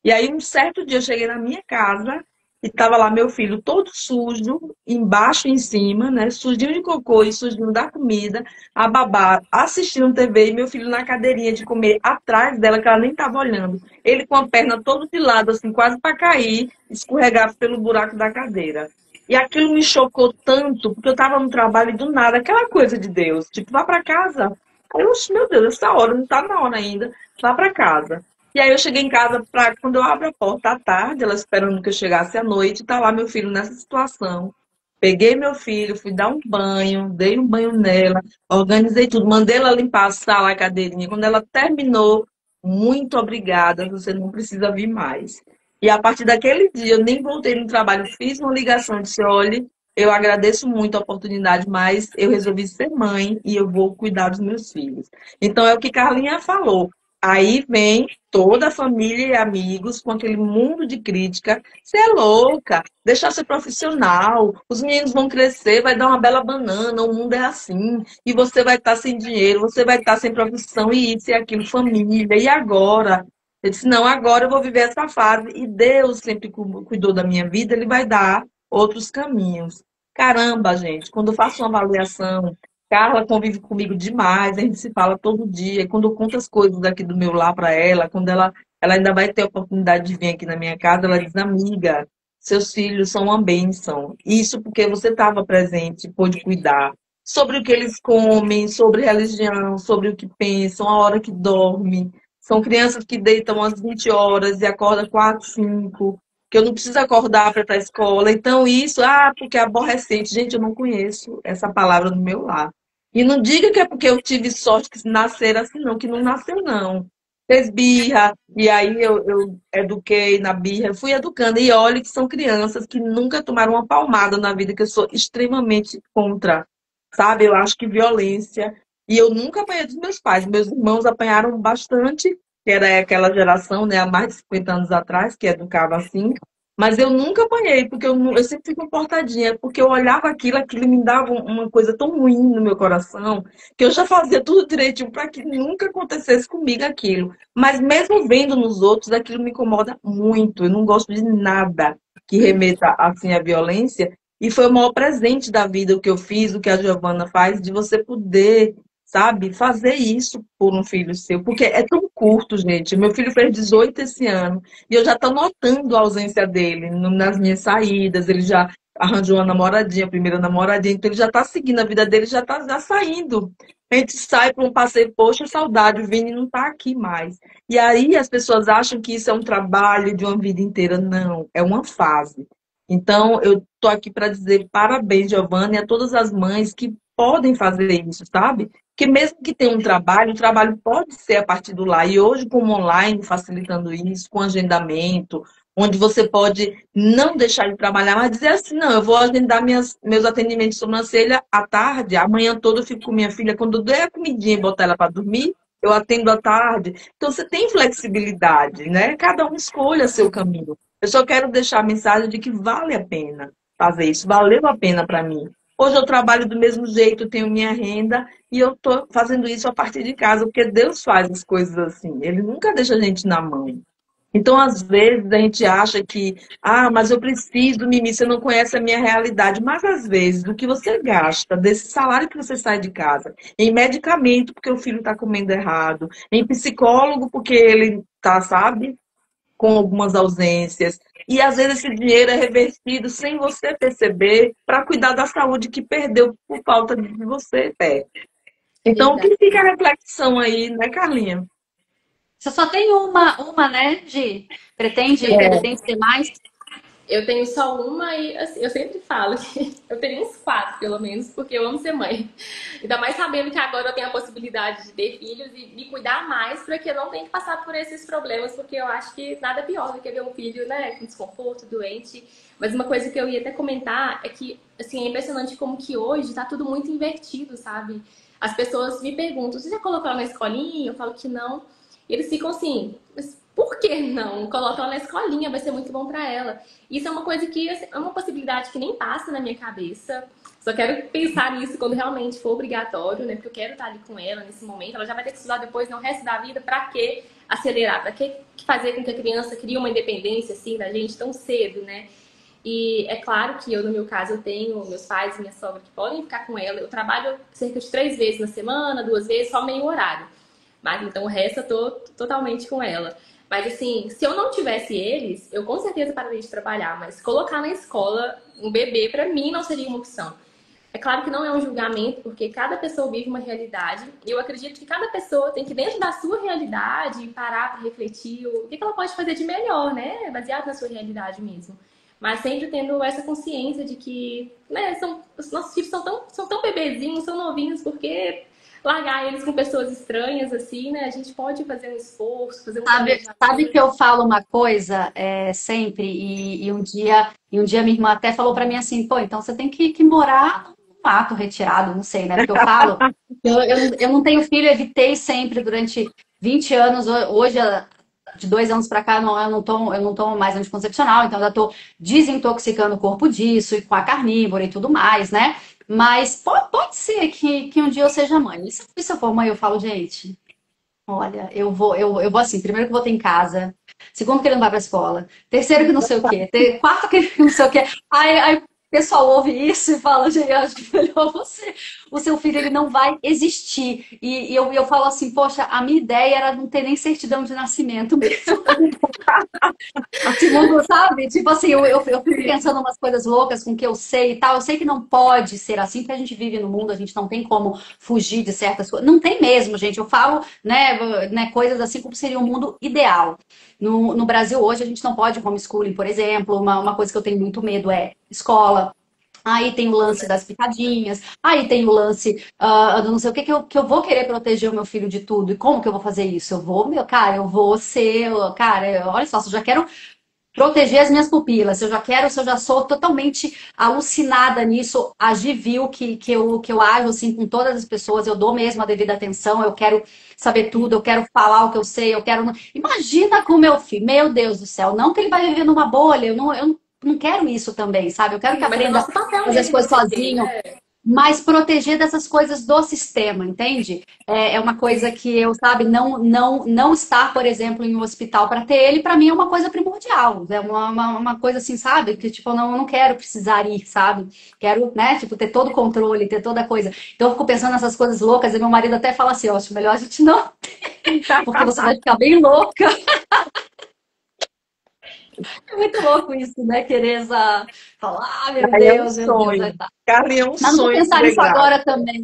E aí, um certo dia, eu cheguei na minha casa e estava lá meu filho todo sujo, embaixo e em cima, né? Sujinho de cocô e sujinho da comida, a babá assistindo TV e meu filho na cadeirinha de comer atrás dela, que ela nem estava olhando. Ele com a perna todo de lado, assim, quase para cair, escorregar pelo buraco da cadeira. E aquilo me chocou tanto, porque eu estava no trabalho e do nada, aquela coisa de Deus, tipo, vá para casa. Aí eu, meu Deus, essa hora, não está na hora ainda, vá para casa. E aí eu cheguei em casa, quando eu abro a porta à tarde, ela esperando que eu chegasse à noite, tá lá meu filho nessa situação. Peguei meu filho, fui dar um banho, dei um banho nela, organizei tudo, mandei ela limpar a sala, a cadeirinha. Quando ela terminou, muito obrigada, você não precisa vir mais. E a partir daquele dia, eu nem voltei no trabalho, fiz uma ligação, disse, olhe, eu agradeço muito a oportunidade, mas eu resolvi ser mãe e eu vou cuidar dos meus filhos. Então, é o que Carlinha falou. Aí vem toda a família e amigos com aquele mundo de crítica. Você é louca, deixar ser profissional, os meninos vão crescer, vai dar uma bela banana, o mundo é assim, e você vai estar sem dinheiro, você vai estar sem profissão, e isso e aquilo, família, e agora? Eu disse, não, agora eu vou viver essa fase, e Deus sempre cuidou da minha vida, Ele vai dar outros caminhos. Caramba, gente, quando eu faço uma avaliação, Carla convive comigo demais, a gente se fala todo dia. E quando eu conto as coisas daqui do meu lar para ela, quando ela ainda vai ter a oportunidade de vir aqui na minha casa, ela diz, amiga, seus filhos são uma bênção. Isso porque você estava presente, pôde cuidar. Sobre o que eles comem, sobre religião, sobre o que pensam, a hora que dormem. São crianças que deitam às 20 horas e acordam 4, 5, que eu não preciso acordar para ir para a escola. Então, isso, porque é aborrecente. Gente, eu não conheço essa palavra no meu lar. E não diga que é porque eu tive sorte que nascer assim, não, que não nasceu, não. Fez birra, e aí eu eduquei na birra, eu fui educando. E olha que são crianças que nunca tomaram uma palmada na vida, que eu sou extremamente contra, sabe? Eu acho que violência. E eu nunca apanhei dos meus pais. Meus irmãos apanharam bastante, que era aquela geração, né, há mais de 50 anos atrás, que educava assim. Mas eu nunca apanhei, porque eu sempre fui comportadinha, porque eu olhava aquilo me dava uma coisa tão ruim no meu coração, que eu já fazia tudo direitinho para que nunca acontecesse comigo aquilo. Mas mesmo vendo nos outros, aquilo me incomoda muito. Eu não gosto de nada que remeta assim à violência. E foi o maior presente da vida o que eu fiz, o que a Giovana faz, de você poder, sabe, fazer isso por um filho seu. Porque é tão curto, gente. Meu filho fez 18 esse ano. E eu já estou notando a ausência dele nas minhas saídas. Ele já arranjou uma namoradinha, a primeira namoradinha. Então ele já está seguindo a vida dele, já está já saindo. A gente sai para um passeio, poxa, saudade, o Vini não está aqui mais. E aí as pessoas acham que isso é um trabalho de uma vida inteira. Não, é uma fase. Então, eu tô aqui para dizer parabéns, Giovanna, e a todas as mães que podem fazer isso, sabe? Que mesmo que tenha um trabalho, o trabalho pode ser a partir do lar. E hoje, com o online facilitando isso, com agendamento, onde você pode não deixar de trabalhar, mas dizer assim, não, eu vou agendar meus atendimentos de sobrancelha à tarde, amanhã toda eu fico com minha filha, quando eu der a comidinha e botar ela para dormir, eu atendo à tarde. Então, você tem flexibilidade, né? Cada um escolha seu caminho. Eu só quero deixar a mensagem de que vale a pena fazer isso, valeu a pena para mim. Hoje eu trabalho do mesmo jeito, tenho minha renda e eu estou fazendo isso a partir de casa, porque Deus faz as coisas assim, Ele nunca deixa a gente na mão. Então, às vezes, a gente acha que, mas eu preciso, Mimi, você não conhece a minha realidade. Mas, às vezes, do que você gasta, desse salário que você sai de casa, em medicamento, porque o filho está comendo errado, em psicólogo, porque ele está, sabe, com algumas ausências. E às vezes esse dinheiro é revertido sem você perceber para cuidar da saúde que perdeu por falta de você ter. Então, o Verdade. que fica a reflexão aí, né, Carlinha? Você só tem uma, né, Gi? Eu tenho, Pretende ter mais? eu tenho só uma e assim, eu sempre falo que eu teria uns 4, pelo menos, porque eu amo ser mãe. Ainda mais sabendo que agora eu tenho a possibilidade de ter filhos e me cuidar mais para que eu não tenha que passar por esses problemas, porque eu acho que nada pior do que ver um filho, né, com desconforto, doente. Mas uma coisa que eu ia até comentar é que, assim, é impressionante como que hoje tá tudo muito invertido, sabe? As pessoas me perguntam, você já colocou ela na escolinha? Eu falo que não. E eles ficam assim, mas por que não? Coloca ela na escolinha, vai ser muito bom para ela. Isso é uma coisa que assim, é uma possibilidade que nem passa na minha cabeça. Só quero pensar nisso quando realmente for obrigatório, né? Porque eu quero estar ali com ela nesse momento. Ela já vai ter que estudar depois, no resto da vida. Pra que acelerar? Pra que fazer com que a criança crie uma independência assim da gente tão cedo, né? E é claro que eu, no meu caso, eu tenho meus pais e minha sogra que podem ficar com ela. Eu trabalho cerca de 3 vezes na semana, 2 vezes, só meio horário. Mas então o resto eu tô totalmente com ela. Mas assim, se eu não tivesse eles, eu com certeza pararia de trabalhar. Mas colocar na escola um bebê, pra mim, não seria uma opção. É claro que não é um julgamento, porque cada pessoa vive uma realidade. E eu acredito que cada pessoa tem que, dentro da sua realidade, parar para refletir o que ela pode fazer de melhor, né? Baseado na sua realidade mesmo. Mas sempre tendo essa consciência de que, né, os nossos filhos são tão bebezinhos, são novinhos, porque largar eles com pessoas estranhas, assim, né? A gente pode fazer um esforço, fazer um Sabe que planejamento. eu falo uma coisa sempre, e um dia minha irmã até falou pra mim assim, pô, então você tem que morar num mato retirado, não sei, né? Porque eu falo, eu não tenho filho, evitei sempre durante 20 anos, hoje, de 2 anos pra cá, eu não tomo mais anticoncepcional, então eu já tô desintoxicando o corpo disso, e com a carnívora e tudo mais, né? Mas pode ser que um dia eu seja mãe. E se eu for mãe, eu falo, gente. Olha, eu vou assim, primeiro que eu vou ter em casa, segundo que ele não vai pra escola, terceiro que não sei o quê, quarto que não sei o quê. Aí o pessoal ouve isso e fala, gente, eu acho que melhor você, o seu filho ele não vai existir. E eu falo assim, poxa, a minha ideia era não ter nem certidão de nascimento mesmo. Segundo, sabe? Tipo assim, eu fico pensando umas coisas loucas com o que eu sei e tal. Eu sei que não pode ser assim, porque a gente vive no mundo, a gente não tem como fugir de certas coisas. Não tem mesmo, gente. Eu falo, né, coisas assim como seria um mundo ideal. No Brasil hoje a gente não pode homeschooling, por exemplo. Uma coisa que eu tenho muito medo é escola. Aí tem o lance das picadinhas, aí tem o lance do não sei o que eu vou querer proteger o meu filho de tudo. E como que eu vou fazer isso? Eu vou ser, cara, olha só, se eu já quero proteger as minhas pupilas. Se eu já sou totalmente alucinada nisso, a Gi viu que eu ajo assim com todas as pessoas, eu dou mesmo a devida atenção, eu quero saber tudo, eu quero falar o que eu sei, eu quero. Imagina com o meu filho, meu Deus do céu, não que ele vai viver numa bolha, eu não quero isso também, sabe? Eu quero que Mas é aprenda nosso a papel fazer as mesmo coisas proteger, sozinho, né? mas proteger dessas coisas do sistema, entende? É uma coisa que eu, sabe, não estar, por exemplo, em um hospital para ter ele, para mim é uma coisa primordial. É uma coisa assim, sabe? Que, tipo, eu não quero precisar ir, sabe? Quero, né, tipo, ter todo o controle, ter toda a coisa. Então eu fico pensando nessas coisas loucas e meu marido até fala assim, ó, acho melhor a gente não, porque você vai ficar bem louca. É muito louco isso, né? Querer falar, ah, Aí é um meu Deus, vai sonho. dar. Carlinha, é um Mas não vou sonho pensar ser nisso grávida. agora também.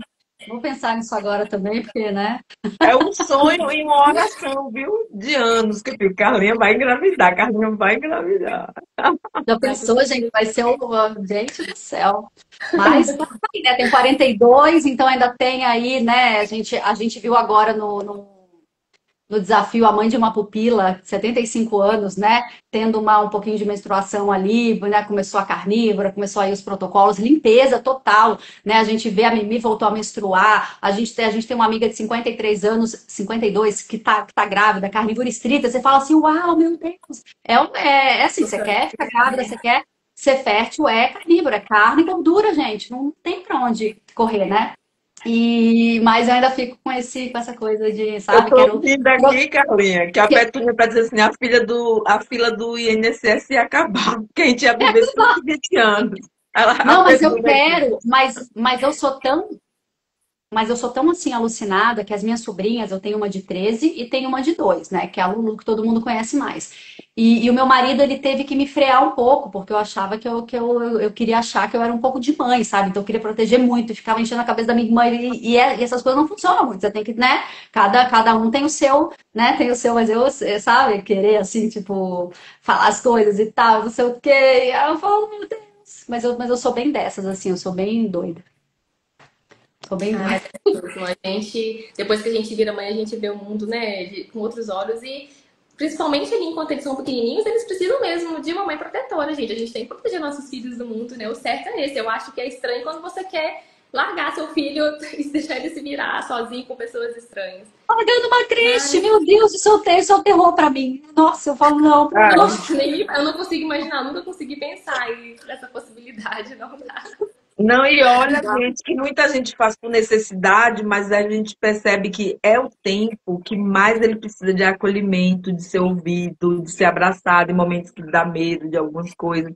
Vou pensar nisso agora também, porque, né? É um sonho e uma oração, viu? De anos que eu fico, Carlinha vai engravidar, Carlinha vai engravidar. Já Vai pensou, gente? conseguir. Vai ser o. Gente do céu. Mas tá aí, né? Tem 42, então ainda tem aí, né? A gente viu agora no desafio a mãe de uma pupila, 75 anos, né? Tendo um pouquinho de menstruação ali, né? Começou a carnívora, começou aí os protocolos, limpeza total, né? A gente vê a Mimi voltou a menstruar, a gente tem uma amiga de 53 anos, 52, que tá grávida, carnívora estrita, você fala assim, uau, meu Deus! É assim, você quer ficar grávida, você quer ser fértil, é carnívora, é carne e gordura, gente, não tem pra onde correr, né? Mas eu ainda fico com essa coisa de, Eu sabe, tô quero. rindo aqui, Carlinha, que a Petúnia tá dizendo assim, a fila do INSS ia acabar, porque a gente ia viver 120 anos. A Não, mas eu Petúnia aqui. quero, mas eu sou tão assim alucinada que as minhas sobrinhas, eu tenho uma de 13 e tenho uma de 2, né? Que é a Lulu, que todo mundo conhece mais. E o meu marido, ele teve que me frear um pouco, porque eu achava que eu queria achar que eu era um pouco de mãe, sabe? Então eu queria proteger muito, e ficava enchendo a cabeça da minha irmã, e essas coisas não funcionam muito. Você tem que, né? Cada um tem o seu, né? Tem o seu, mas eu, sabe, querer assim, tipo, falar as coisas e tal, não sei o quê. E aí eu falo, meu Deus. Mas eu sou bem dessas, assim, eu sou bem doida. Sou bem Ah, doida. mas é isso. A gente, depois que a gente vira mãe, a gente vê o mundo, né, com outros olhos e principalmente ali enquanto eles são pequenininhos, eles precisam mesmo de uma mãe protetora, gente. A gente tem que proteger nossos filhos do mundo, né? O certo é esse. Eu acho que é estranho quando você quer largar seu filho e deixar ele se virar sozinho com pessoas estranhas. Pagando uma creche, Mas meu Deus, isso é o terror pra mim. Nossa, eu falo, não, não. nossa, eu não consigo imaginar, nunca consegui pensar nessa possibilidade, não dá. Não, e olha, gente, que muita gente faz por necessidade, mas a gente percebe que é o tempo que mais ele precisa de acolhimento, de ser ouvido, de ser abraçado em momentos que dá medo de algumas coisas.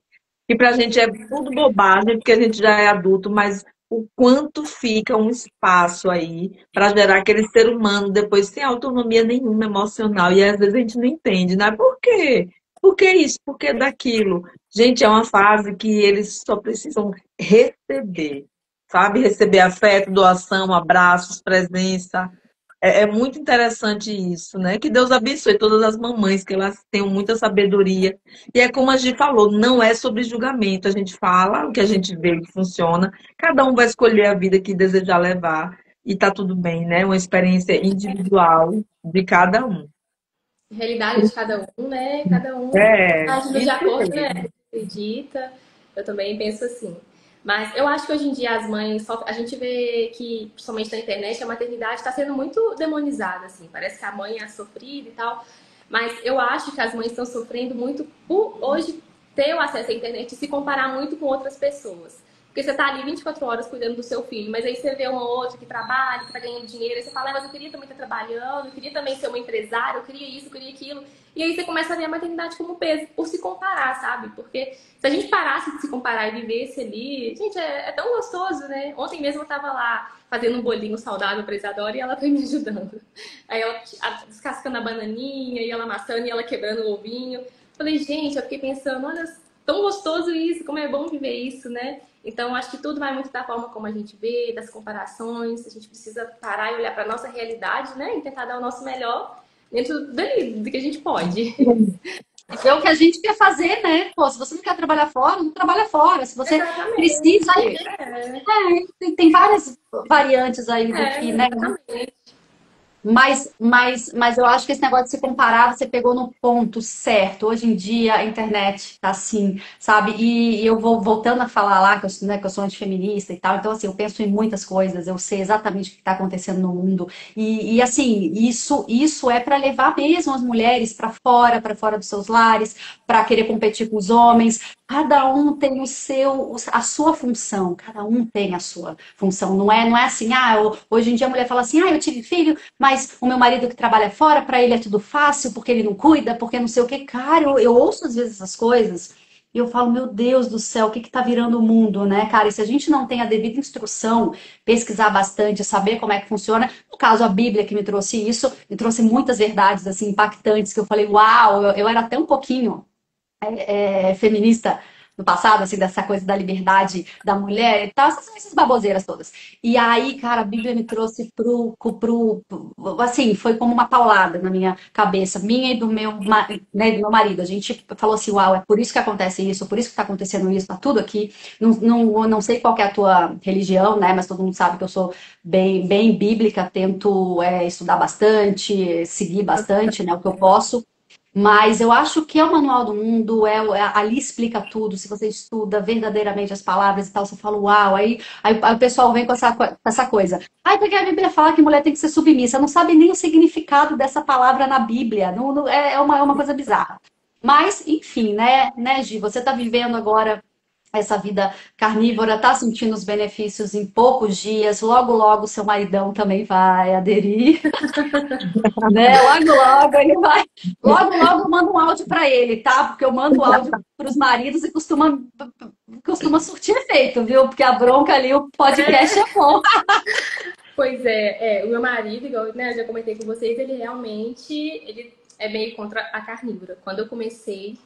E pra gente é tudo bobagem, porque a gente já é adulto, mas o quanto fica um espaço aí para gerar aquele ser humano depois sem autonomia nenhuma emocional. E às vezes a gente não entende, né? Por quê? Por que isso? Por que daquilo? Gente, é uma fase que eles só precisam receber, sabe? Receber afeto, doação, abraços, presença. É muito interessante isso, né? Que Deus abençoe todas as mamães, que elas tenham muita sabedoria. E é como a gente falou, não é sobre julgamento. A gente fala o que a gente vê que funciona. Cada um vai escolher a vida que desejar levar. E tá tudo bem, né? Uma experiência individual de cada um. Realidade de cada um, né? Cada um É, agindo de isso acordo, né? mesmo. Acredita. Eu também penso assim. Mas eu acho que hoje em dia as mães, a gente vê que, principalmente na internet, a maternidade está sendo muito demonizada, assim. Parece que a mãe é a sofrida e tal. Mas eu acho que as mães estão sofrendo muito por hoje ter o acesso à internet e se comparar muito com outras pessoas. Porque você tá ali 24 horas cuidando do seu filho, mas aí você vê uma outra que trabalha, que tá ganhando dinheiro, e você fala, mas eu queria também estar trabalhando, eu queria também ser uma empresária, eu queria isso, eu queria aquilo. E aí você começa a ver a maternidade como peso, por se comparar, sabe? Porque se a gente parasse de se comparar e vivesse ali, gente, é tão gostoso, né? Ontem mesmo eu tava lá fazendo um bolinho saudável pra Isadora e ela foi me ajudando. Aí ela descascando a bananinha, e ela amassando, e ela quebrando o ovinho. Falei, gente, eu fiquei pensando, olha, tão gostoso isso, como é bom viver isso, né? Então, acho que tudo vai muito da forma como a gente vê, das comparações. A gente precisa parar e olhar para a nossa realidade, né? E tentar dar o nosso melhor dentro do que a gente pode. É o que a gente quer fazer, né? Pô, se você não quer trabalhar fora, não trabalha fora. Se você Exatamente. precisa, tem várias variantes aí do que, né? Exatamente. Mas eu acho que esse negócio de se comparar, você pegou no ponto certo. Hoje em dia a internet tá assim, sabe? E eu vou voltando a falar lá que eu sou antifeminista e tal. Então, assim, eu penso em muitas coisas, eu sei exatamente o que está acontecendo no mundo. Assim, isso é para levar mesmo as mulheres para fora dos seus lares, para querer competir com os homens. Cada um tem a sua função, cada um tem a sua função. Não é assim, hoje em dia a mulher fala assim, eu tive filho, mas o meu marido que trabalha fora, para ele é tudo fácil, porque ele não cuida, porque não sei o que. Cara, eu ouço às vezes essas coisas e eu falo, meu Deus do céu, o que tá virando o mundo, né, cara? E se a gente não tem a devida instrução, pesquisar bastante, saber como é que funciona, no caso a Bíblia que me trouxe isso, me trouxe muitas verdades assim impactantes que eu falei, uau, eu era até um pouquinho feminista no passado, assim, dessa coisa da liberdade da mulher e tal, essas baboseiras todas. E aí, cara, a Bíblia me trouxe assim, foi como uma paulada na minha cabeça, minha e né, do meu marido. A gente falou assim, uau, é por isso que acontece isso, por isso que tá acontecendo isso, tá tudo aqui. Não sei qual que é a tua religião, né, mas todo mundo sabe que eu sou bem bíblica, tento estudar bastante, seguir bastante, né, o que eu posso. Mas eu acho que é o Manual do Mundo, ali explica tudo. Se você estuda verdadeiramente as palavras e tal, você fala, uau, aí o pessoal vem com essa coisa. Ai, porque a Bíblia fala que mulher tem que ser submissa. Não sabe nem o significado dessa palavra na Bíblia. É uma coisa bizarra. Mas, enfim, né, Gi? Você está vivendo agora essa vida carnívora, tá sentindo os benefícios em poucos dias. Logo, logo, seu maridão também vai aderir. Né? Logo, logo ele vai. Logo, logo eu mando um áudio para ele, tá? Porque eu mando áudio para os maridos e costuma surtir efeito, viu? Porque a bronca ali, o podcast é bom. Pois é, o meu marido, igual, né, eu já comentei com vocês, ele é meio contra a carnívora. Quando eu comecei,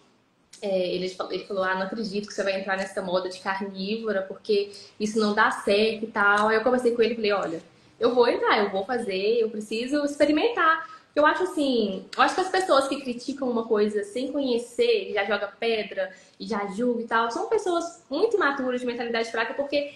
ele falou, não acredito que você vai entrar nessa moda de carnívora, porque isso não dá certo e tal. Aí eu conversei com ele e falei, olha, eu vou entrar, eu vou fazer, eu preciso experimentar. Eu acho assim, eu acho que as pessoas que criticam uma coisa sem conhecer, já joga pedra e já julga e tal, são pessoas muito imaturas, de mentalidade fraca, porque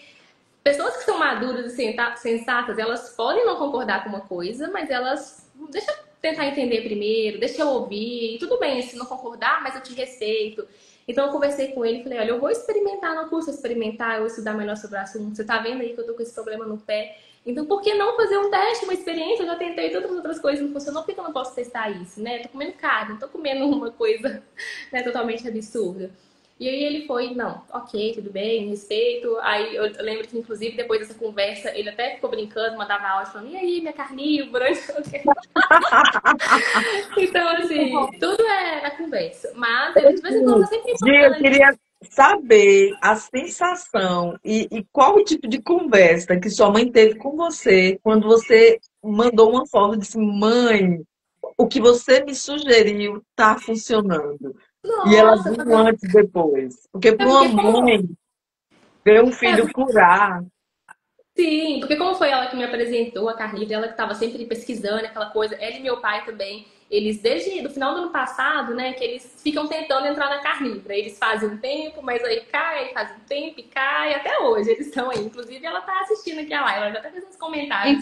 pessoas que são maduras e sensatas, elas podem não concordar com uma coisa, mas elas deixa eu tentar entender primeiro, deixa eu ouvir, e tudo bem, se não concordar, mas eu te respeito. Então eu conversei com ele e falei, olha, eu vou experimentar no curso, eu vou estudar melhor sobre o assunto. Você tá vendo aí que eu tô com esse problema no pé? Então por que não fazer um teste, uma experiência? Eu já tentei todas as outras coisas, não funcionou, por que eu não posso testar isso, né? Tô comendo carne, não tô comendo uma coisa, né, totalmente absurda. E aí ele foi, não, ok, tudo bem, respeito. Aí eu lembro que, inclusive, depois dessa conversa, ele até ficou brincando, mandava áudio falando, e aí, minha carnívora? Então, assim, tudo é na conversa. Mas, de vez em quando, é sempre Gi, eu importante. queria saber a sensação e qual o tipo de conversa que sua mãe teve com você quando você mandou uma foto e disse, mãe, o que você me sugeriu tá funcionando. E ela Nossa, viu antes e depois. Porque para uma porque como... mãe ver um É, filho curar. sim, porque como foi ela que me apresentou a carnívora, ela que estava sempre pesquisando aquela coisa, ela e meu pai também, eles desde o final do ano passado, né, que eles ficam tentando entrar na carnívora. Eles fazem um tempo, mas aí cai, fazem um tempo e cai, até hoje eles estão aí. Inclusive ela tá assistindo aqui a live, ela já tá fazendo uns comentários aí.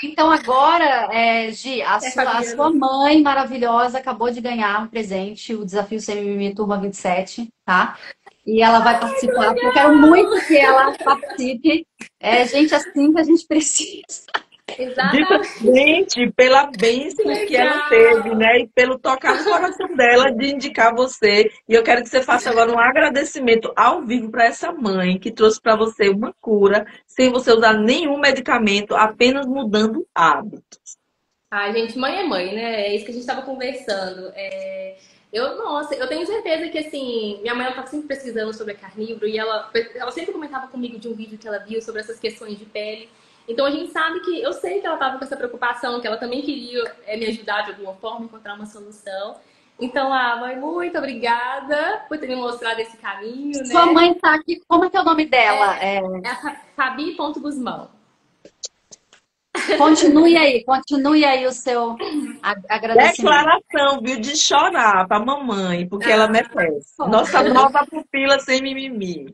Então agora, Gi, a Fabiana. sua mãe maravilhosa acabou de ganhar um presente, o Desafio Sem Mimimi Turma 27, tá? E ela vai participar, porque eu quero muito que ela participe. É gente assim que a gente precisa. Exatamente. Justamente pela bênção que ela teve, né? E pelo tocar no coração dela de indicar você. E eu quero que você faça agora um agradecimento ao vivo para essa mãe que trouxe para você uma cura, sem você usar nenhum medicamento, apenas mudando hábitos. Ai, gente, mãe é mãe, né? É isso que a gente estava conversando. Nossa, eu tenho certeza que, assim, minha mãe ela tá sempre pesquisando sobre a carnívoro e ela sempre comentava comigo de um vídeo que ela viu sobre essas questões de pele. Então a gente sabe que, eu sei que ela tava com essa preocupação, que ela também queria me ajudar de alguma forma, encontrar uma solução. Então, mãe, muito obrigada por ter me mostrado esse caminho, né? Sua mãe tá aqui, como é que é o nome dela? É a Fabi.Guzmão. Continue aí o seu agradecimento. Declaração, viu, de chorar para a mamãe, porque ela merece. Nossa nova pupila sem mimimi.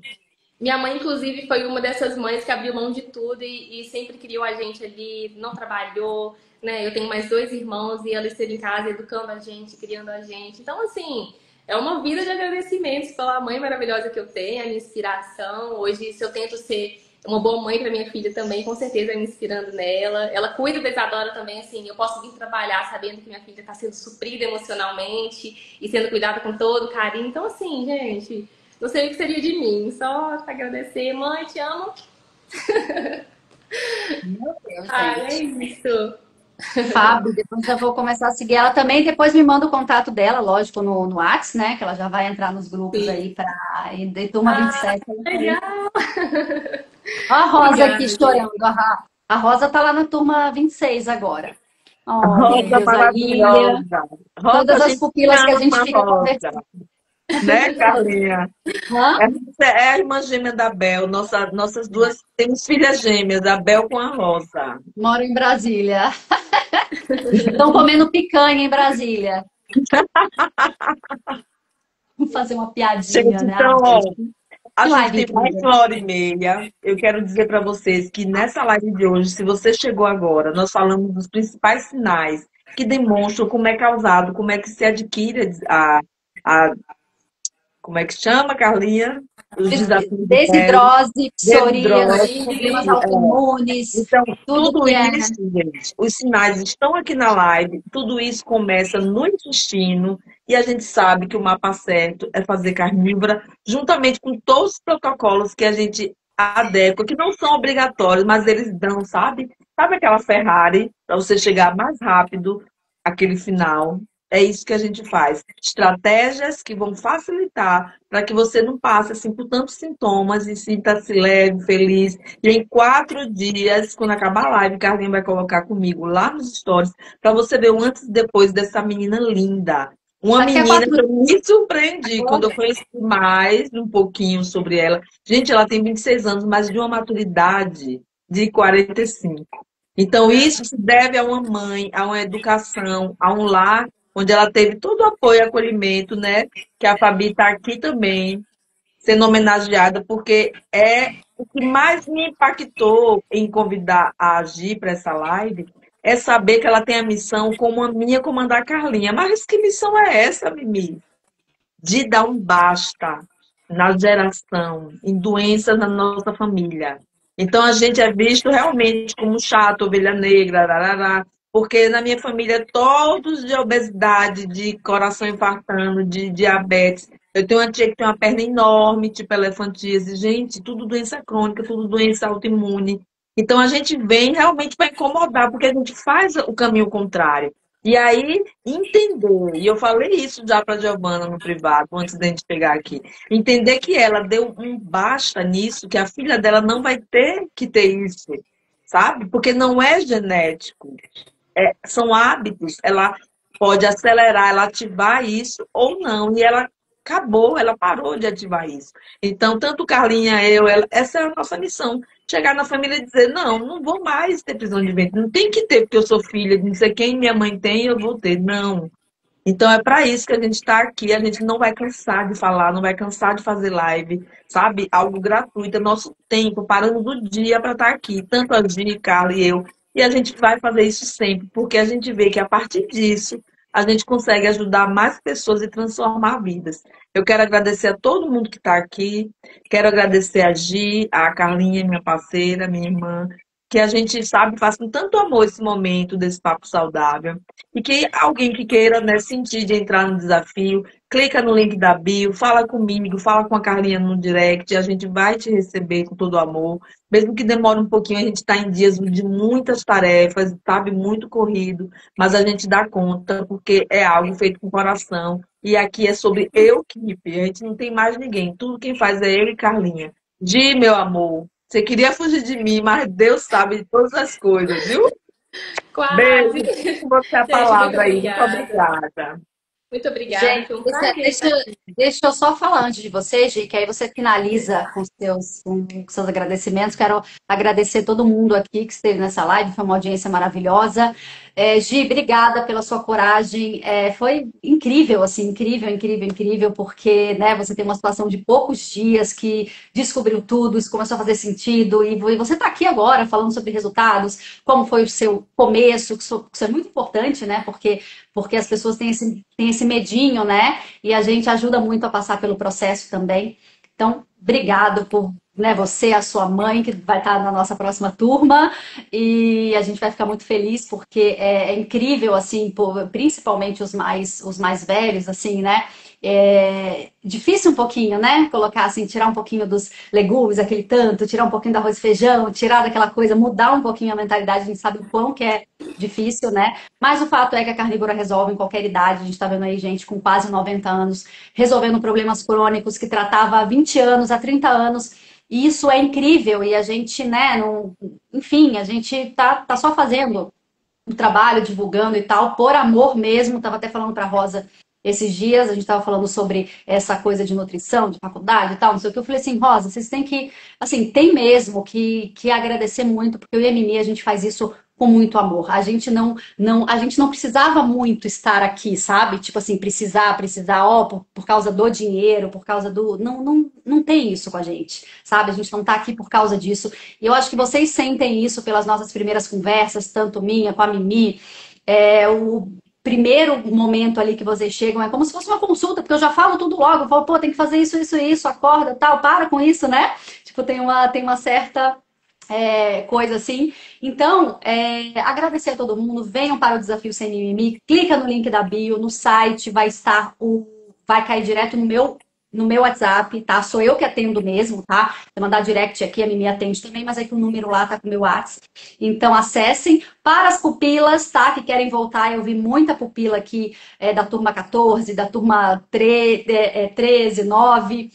Minha mãe, inclusive, foi uma dessas mães que abriu mão de tudo e sempre criou a gente ali, não trabalhou, né? Eu tenho mais 2 irmãos e ela esteve em casa educando a gente, criando a gente. Então, assim, é uma vida de agradecimentos pela mãe maravilhosa que eu tenho, a minha inspiração. Hoje, se eu tento ser uma boa mãe para minha filha também, com certeza me inspirando nela. Ela cuida da Isadora também, assim, eu posso vir trabalhar sabendo que minha filha está sendo suprida emocionalmente e sendo cuidada com todo carinho. Então, assim, gente, não sei o que seria de mim, só agradecer. Mãe, te amo. Meu Deus, É gente. isso. Fábio, depois eu vou começar a seguir ela também. Depois me manda o contato dela, lógico, no Whats, né? Que ela já vai entrar nos grupos aí para de turma 27. Legal. Ó a Rosa Obrigada, aqui chorando. A Rosa tá lá na turma 26 agora. Oh, Rosa meu Deus, a Lília. maravilhosa. Rosa, Todas a as gente pupilas que a gente ama, fica Rosa. conversando. Né, Carlinha? Hã? É a irmã gêmea da Bel. Nossas duas temos filhas gêmeas, a Bel com a Rosa. Moro em Brasília. Estão comendo picanha em Brasília. Vamos fazer uma piadinha, Gente, né? Ai, então, ó, a que gente live tem mais incrível. 1h30. Eu quero dizer para vocês que nessa live de hoje, se você chegou agora, nós falamos dos principais sinais que demonstram como é causado, como é que se adquire a como é que chama, Carlinha? Os desafios de pele, Desidrose, psoríase, desidrose. problemas autoimunes, Então, tudo tudo que é. isso, gente, os sinais estão aqui na live, tudo isso começa no intestino, e a gente sabe que o mapa certo é fazer carnívora, juntamente com todos os protocolos que a gente adequa, que não são obrigatórios, mas eles dão, sabe? Sabe aquela Ferrari, para você chegar mais rápido àquele final? É isso que a gente faz. Estratégias que vão facilitar para que você não passe assim por tantos sintomas e sinta-se leve, feliz. E em 4 dias, quando acabar a live, Carlinha vai colocar comigo lá nos stories para você ver o antes e depois dessa menina linda. Uma Daqui a menina quatro. que eu me surpreendi quando eu conheci mais um pouquinho sobre ela. Gente, ela tem 26 anos, mas de uma maturidade de 45. Então, isso se deve a uma mãe, a uma educação, a um lar onde ela teve todo o apoio e acolhimento, né? Que a Fabi está aqui também, sendo homenageada, porque é o que mais me impactou em convidar a agir para essa live, é saber que ela tem a missão como a minha, comandar a Carlinha. Mas que missão é essa, Mimi? De dar um basta na geração, em doenças na nossa família. Então a gente é visto realmente como chato, ovelha negra, rarará, porque na minha família todos de obesidade, de coração infartando, de diabetes. Eu tenho uma tia que tem uma perna enorme, tipo elefantíase. Gente, tudo doença crônica, tudo doença autoimune. Então a gente vem realmente para incomodar, porque a gente faz o caminho contrário. E aí, entender, e eu falei isso já para a Giovana no privado, antes da gente pegar aqui, entender que ela deu um basta nisso, que a filha dela não vai ter que ter isso, sabe? Porque não é genético, são hábitos. Ela pode acelerar, ela ativar isso ou não, e ela acabou, ela parou de ativar isso. Então, tanto Carlinha, eu, ela, essa é a nossa missão. Chegar na família e dizer, não, não vou mais ter prisão de ventre. Não tem que ter, porque eu sou filha de não sei quem, minha mãe tem, eu vou ter. Não. Então é para isso que a gente está aqui. A gente não vai cansar de falar, não vai cansar de fazer live, sabe? Algo gratuito, é nosso tempo, parando do dia para estar aqui. Tanto a Gi, Carla e eu. E a gente vai fazer isso sempre, porque a gente vê que a partir disso a gente consegue ajudar mais pessoas e transformar vidas. Eu quero agradecer a todo mundo que está aqui. Quero agradecer a Gi, a Carlinha, minha parceira, minha irmã, que a gente sabe faz com tanto amor esse momento desse papo saudável. E que alguém que queira, né, sentir de entrar no desafio, clica no link da bio, fala comigo, fala com a Carlinha no direct, a gente vai te receber com todo amor. Mesmo que demore um pouquinho, a gente está em dias de muitas tarefas, sabe, muito corrido, mas a gente dá conta, porque é algo feito com coração. E aqui é sobre eu, equipe, a gente não tem mais ninguém, tudo quem faz é eu e Carlinha. Gi, meu amor, você queria fugir de mim, mas Deus sabe de todas as coisas, viu? Quase. Beijo, com você a Gente, muito palavra aí. Muito obrigada. obrigada. Muito obrigada. Gente, Foi um prazer deixa, estar aqui. deixa eu só falar antes de você, Gi, que aí você finaliza com seus agradecimentos. Quero agradecer todo mundo aqui que esteve nessa live, foi uma audiência maravilhosa. Gi, obrigada pela sua coragem. Foi incrível, assim, incrível, incrível, incrível, porque, né, você tem uma situação de poucos dias que descobriu tudo, isso começou a fazer sentido, e você está aqui agora falando sobre resultados, como foi o seu começo, que isso é muito importante, né? Porque as pessoas têm esse medinho, né? E a gente ajuda muito a passar pelo processo também. Então, obrigado por, né, você, a sua mãe, que vai estar na nossa próxima turma, e a gente vai ficar muito feliz, porque é incrível, assim, principalmente os mais velhos, assim, né? É difícil um pouquinho, né? Colocar assim, tirar um pouquinho dos legumes, aquele tanto, tirar um pouquinho do arroz e feijão, tirar daquela coisa, mudar um pouquinho a mentalidade, a gente sabe o quão que é difícil, né? Mas o fato é que a carnívora resolve em qualquer idade. A gente tá vendo aí gente com quase 90 anos resolvendo problemas crônicos que tratava há 20 anos, há 30 anos. E isso é incrível. E a gente, né, não, enfim, a gente tá só fazendo o trabalho, divulgando e tal, por amor mesmo. Tava até falando pra Rosa esses dias, a gente estava falando sobre essa coisa de nutrição, de faculdade e tal, não sei o que. Eu falei assim, Rosa, vocês têm que, assim, tem mesmo que agradecer muito, porque eu e a Mimi, a gente faz isso com muito amor. A gente não precisava muito estar aqui, sabe? Tipo assim, precisar, ó, por causa do dinheiro, por causa do. Não tem isso com a gente, sabe? A gente não tá aqui por causa disso. E eu acho que vocês sentem isso pelas nossas primeiras conversas, tanto minha com a Mimi. O primeiro momento ali que vocês chegam é como se fosse uma consulta, porque eu já falo tudo logo, eu falo, pô, tem que fazer isso, isso, isso, acorda, tal, para com isso, né? Tipo, tem uma certa coisa assim. Então, agradecer a todo mundo, venham para o Desafio Sem Mimimi, clica no link da bio, no site, vai cair direto no meu WhatsApp, tá? Sou eu que atendo mesmo, tá? Se mandar direct aqui, a Mimi atende também, mas é que o número lá tá com o meu WhatsApp. Então, acessem. Para as pupilas, tá? Que querem voltar, eu vi muita pupila aqui da turma 14, da turma 13, 9.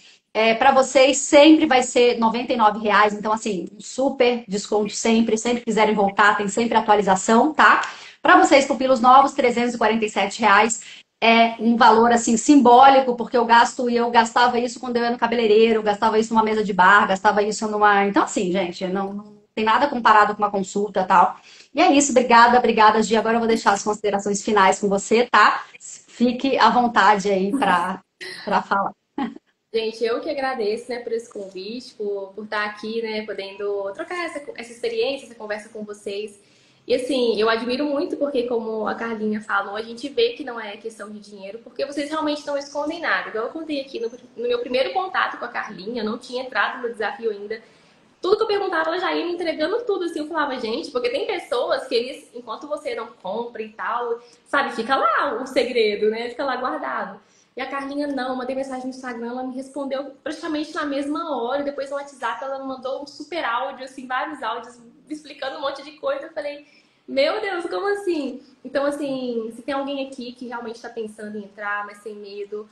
Para vocês sempre vai ser R$ 99, então assim, um super desconto sempre quiserem voltar, tem sempre atualização, tá? Para vocês, pupilos novos, R$ 347 é um valor assim simbólico, porque eu gastava isso quando eu ia no cabeleireiro, gastava isso numa mesa de bar, gastava isso numa. Então, assim, gente, não tem nada comparado com uma consulta e tal. E é isso, obrigada, Gi. Agora eu vou deixar as considerações finais com você, tá? Fique à vontade aí para falar. Gente, eu que agradeço, né, por esse convite, por estar aqui, né, podendo trocar essa experiência, essa conversa com vocês. E assim, eu admiro muito porque, como a Carlinha falou, a gente vê que não é questão de dinheiro, porque vocês realmente não escondem nada. Igual eu contei aqui no meu primeiro contato com a Carlinha, eu não tinha entrado no desafio ainda. Tudo que eu perguntava, ela já ia me entregando tudo, assim, eu falava, gente, porque tem pessoas que eles, enquanto você não compra e tal, sabe, fica lá o segredo, né, fica lá guardado. E a Carlinha não, eu mandei mensagem no Instagram, ela me respondeu praticamente na mesma hora, depois no WhatsApp ela me mandou um super áudio, assim, vários áudios, me explicando um monte de coisa, eu falei, meu Deus, como assim? Então, assim, se tem alguém aqui que realmente está pensando em entrar, mas sem medo,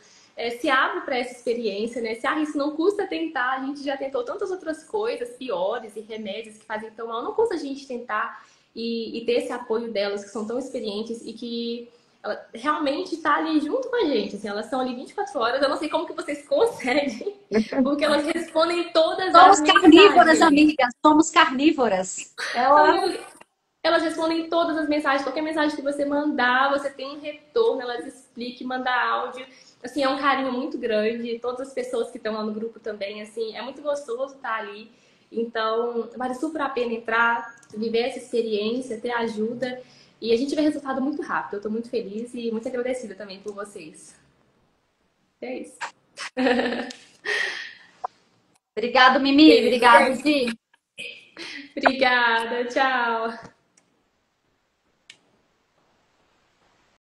se abre para essa experiência, né? Se arrisca, não custa tentar. A gente já tentou tantas outras coisas piores e remédios que fazem tão mal. Não custa a gente tentar e ter esse apoio delas, que são tão experientes e que ela realmente está ali junto com a gente. Assim, elas estão ali 24 horas. Eu não sei como que vocês conseguem, porque elas respondem todas Somos as carnívoras, mensagens. amigas. Somos carnívoras. Elas respondem todas as mensagens. Qualquer mensagem que você mandar, você tem um retorno. Elas explicam, mandam áudio. Assim, é um carinho muito grande. Todas as pessoas que estão lá no grupo também, assim, é muito gostoso estar ali. Então, vale super a pena entrar, viver essa experiência, ter ajuda. E a gente vê resultado muito rápido. Eu estou muito feliz e muito agradecida também por vocês. É isso. Obrigado, Mimi. Obrigado, Gi. Obrigada, tchau.